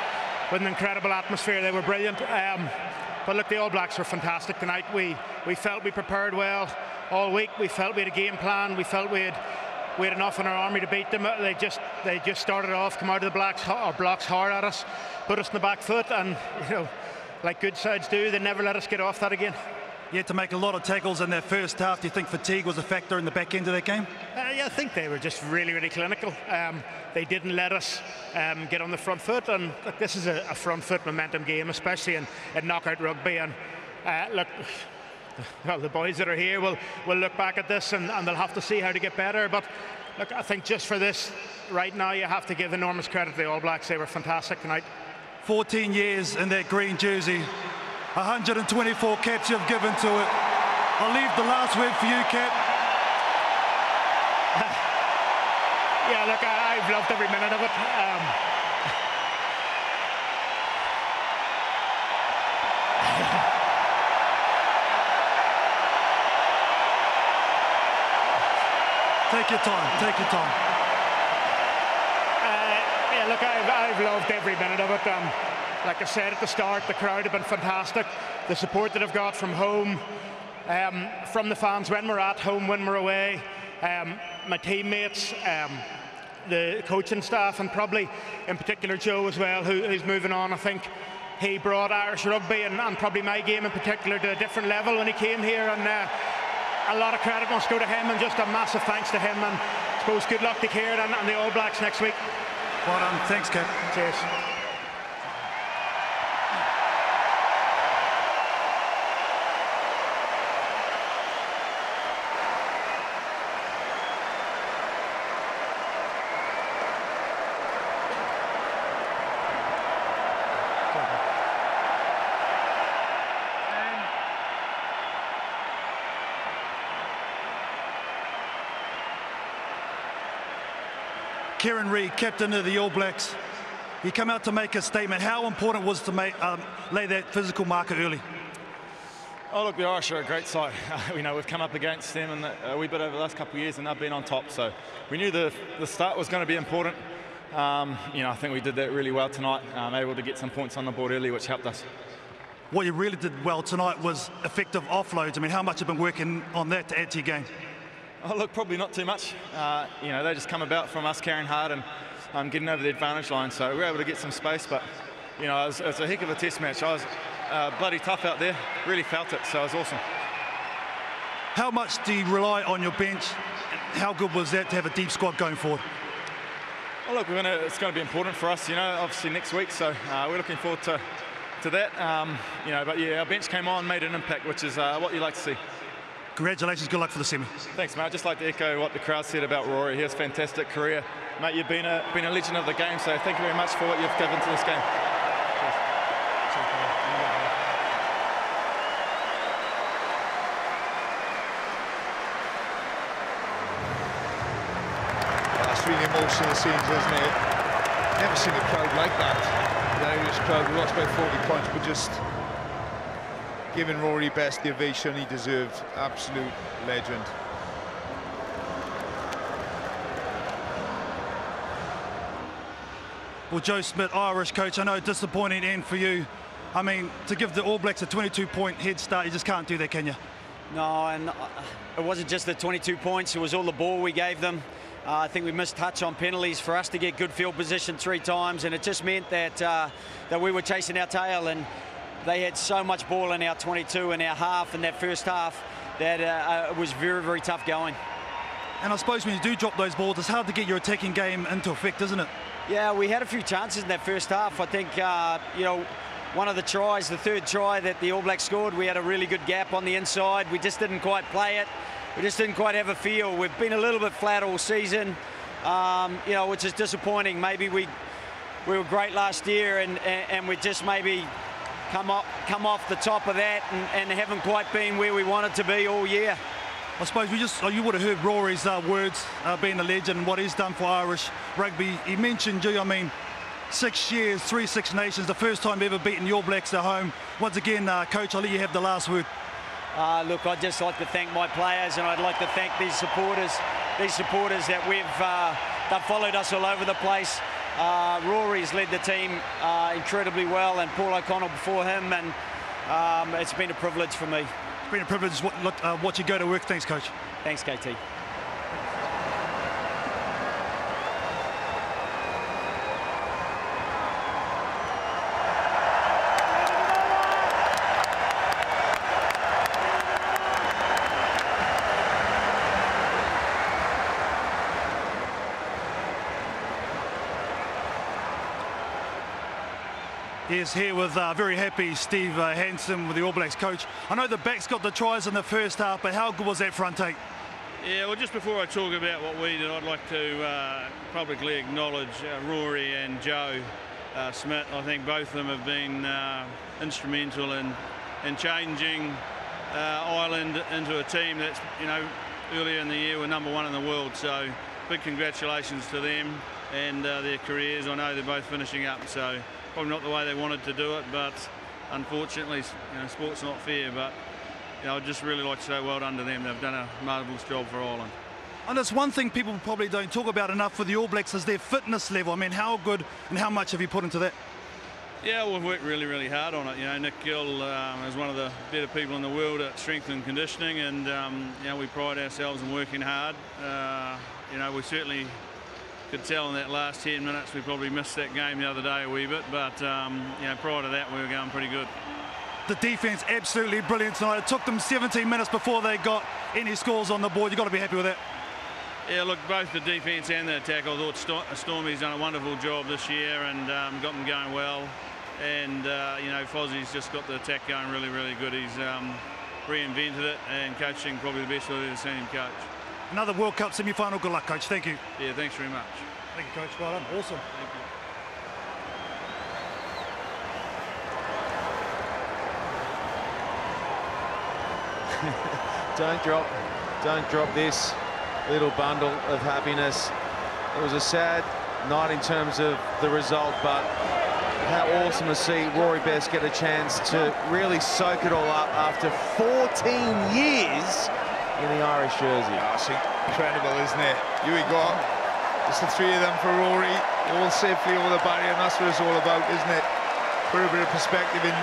with an incredible atmosphere. They were brilliant. But look, the All Blacks were fantastic tonight. We felt we prepared well all week. We felt we had a game plan. We felt we had enough in our army to beat them. They just started off, come out of the blocks hard at us, put us in the back foot, and like good sides do, they never let us get off that again. You had to make a lot of tackles in their first half. Do you think fatigue was a factor in the back end of that game? Yeah, I think they were just really, really clinical. They didn't let us get on the front foot, and look, this is a front foot momentum game, especially in knockout rugby. And look, well, the boys that are here will look back at this and they'll have to see how to get better. But look, I think just for this right now, you have to give enormous credit to the All Blacks. They were fantastic tonight. 14 years in that green jersey, 124 caps you've given to it. I'll leave the last word for you, Cap. Yeah, look, I've loved every minute of it. Take your time, take your time. Yeah, look, I've loved every minute of it. Like I said at the start, the crowd have been fantastic. The support that I've got from home, from the fans when we're at home, when we're away, my teammates, the coaching staff, and probably in particular Joe as well, who's moving on. I think he brought Irish rugby and probably my game in particular to a different level when he came here, and a lot of credit must go to him, and just a massive thanks to him, and I suppose good luck to Kieran and the All Blacks next week. Well done. Thanks, Cap. Cheers. Kieran Reid, captain of the All Blacks. You come out to make a statement. How important was it to lay that physical marker early? Oh, look, the Irish are a great side. We've come up against them a wee bit over the last couple of years, and they've been on top. So we knew the start was going to be important. I think we did that really well tonight. Able to get some points on the board early, which helped us. What you really did well tonight was effective offloads. I mean, how much have you been working on that to add to your game? Oh, look, probably not too much. They just come about from us carrying hard and getting over the advantage line. So we were able to get some space, but it was a heck of a test match. I was bloody tough out there. Really felt it, so it was awesome. How much do you rely on your bench? How good was that to have a deep squad going forward? Well, look, it's going to be important for us, obviously next week. So we're looking forward to that. But yeah, our bench came on, made an impact, which is what you like to see. Congratulations, good luck for the semi. Thanks, mate. I'd just like to echo what the crowd said about Rory. He has a fantastic career. Mate, you've been a legend of the game, so thank you very much for what you've given to this game. That's really emotional scenes, isn't it? Never seen a crowd like that. The Irish crowd, we lost by 40 points, but just giving Rory Best the ovation he deserved. Absolute legend. Well, Joe Smith, Irish coach, I know disappointing end for you. I mean, to give the All Blacks a 22-point head start, you just can't do that, can you? No, and it wasn't just the 22 points, it was all the ball we gave them. I think we missed touch on penalties for us to get good field position 3 times, and it just meant that that we were chasing our tail, and they had so much ball in our 22 in our half, in that first half, that it was very, very tough going. And I suppose when you do drop those balls, it's hard to get your attacking game into effect, isn't it? Yeah, we had a few chances in that first half. I think, one of the tries, the third try that the All Blacks scored, we had a really good gap on the inside. We just didn't quite play it. We just didn't quite have a feel. We've been a little bit flat all season, which is disappointing. Maybe we were great last year, and we just maybe come off the top of that and haven't quite been where we wanted to be all year. I suppose you would have heard Rory's words, being a legend and what he's done for Irish rugby. He mentioned you, 6 years, 3 Six Nations, the first time ever beaten the All Blacks at home. Once again, Coach, I'll let you have the last word. Look, I'd just like to thank my players, and I'd like to thank these supporters that they've followed us all over the place. Rory's led the team incredibly well, and Paul O'Connell before him, and it's been a privilege for me. It's been a privilege watch you go to work. Thanks, Coach. Thanks, KT. Yes, here with very happy Steve Hansen with the All Blacks coach. I know the backs got the tries in the first half, but how good was that front eight? Yeah, well, just before I talk about what we did, I'd like to publicly acknowledge Rory and Joe Smith. I think both of them have been instrumental in changing Ireland into a team that's, you know, earlier in the year were #1 in the world. So big congratulations to them and their careers. I know they're both finishing up, so probably not the way they wanted to do it, but unfortunately, you know, sport's not fair. But you know, I'd just really like to say well done to them. They've done a marvellous job for Ireland. And it's one thing people probably don't talk about enough for the All Blacks is their fitness level. I mean, how good and how much have you put into that? Yeah, we've worked really, really hard on it. You know, Nick Gill is one of the better people in the world at strength and conditioning, and you know, we pride ourselves in working hard. You know, we certainly could tell in that last 10 minutes we probably missed that game the other day a wee bit, but you know, prior to that we were going pretty good. The defence absolutely brilliant tonight. It took them 17 minutes before they got any scores on the board. You've got to be happy with that. Yeah, look, both the defence and the attack, I thought Stormy's done a wonderful job this year and got them going well. And you know, Fozzie's just got the attack going really, really good. He's reinvented it, and coaching probably the best I've ever seen him coach. Another World Cup semi-final. Good luck, Coach. Thank you. Yeah, thanks very much. Thank you, Coach. Well done. Awesome. Thank you. Don't drop this little bundle of happiness. It was a sad night in terms of the result, but how awesome to see Rory Best get a chance to really soak it all up after 14 years in the Irish jersey. Oh, it's incredible, isn't it? Here we go. Just the three of them for Rory, all safely over the barrier, and that's what it's all about, isn't it? Put a bit of perspective in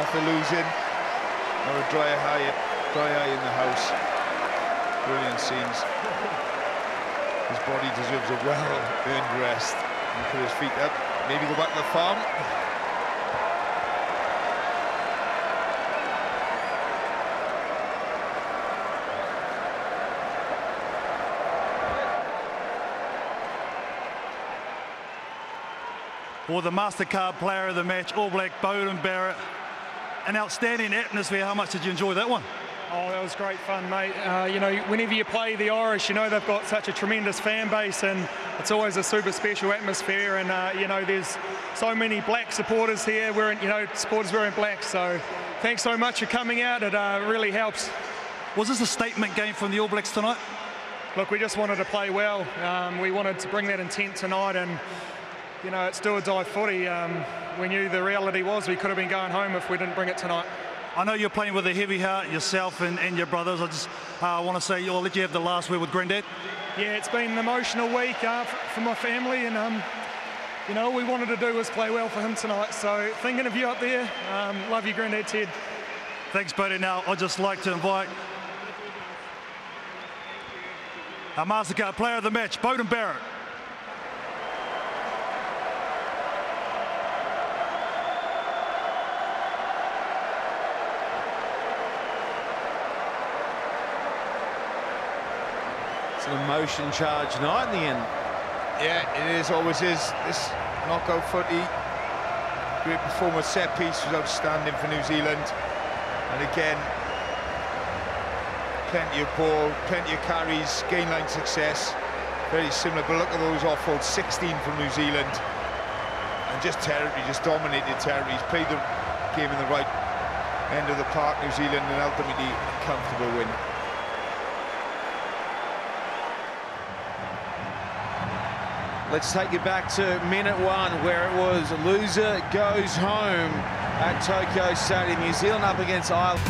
after losing. Now a dry eye in the house. Brilliant scenes. His body deserves a well-earned rest. And put his feet up, maybe go back to the farm. For the MasterCard player of the match, All Black Beauden Barrett. An outstanding atmosphere. How much did you enjoy that one? Oh, that was great fun, mate. You know, whenever you play the Irish, you know they've got such a tremendous fan base, and it's always a super special atmosphere. And you know, there's so many black supporters here. Supporters wearing black. So, thanks so much for coming out. It really helps. Was this a statement game from the All Blacks tonight? Look, we just wanted to play well. We wanted to bring that intent tonight, and you know, it's do or die footy. We knew the reality was we could have been going home if we didn't bring it tonight. I know you're playing with a heavy heart, yourself and your brothers. I just want to say, I'll let you have the last word with Grandad. Yeah, it's been an emotional week for my family, and you know, all we wanted to do was play well for him tonight. So thinking of you up there, love you, Grandad Ted. Thanks, Bodie. Now, I'd just like to invite our MasterCard player of the match, Beauden Barrett. It's an emotion-charged night in the end. Yeah, it is, always is. This knockout footy, great performance, set piece was outstanding for New Zealand. And again, plenty of ball, plenty of carries, gain line success. Very similar, but look at those offloads, 16 from New Zealand. And just territory, just dominated territories, played the game in the right end of the park, New Zealand, and ultimately a comfortable win. Let's take you back to minute 1, where it was loser goes home at Tokyo Stadium. New Zealand up against Ireland.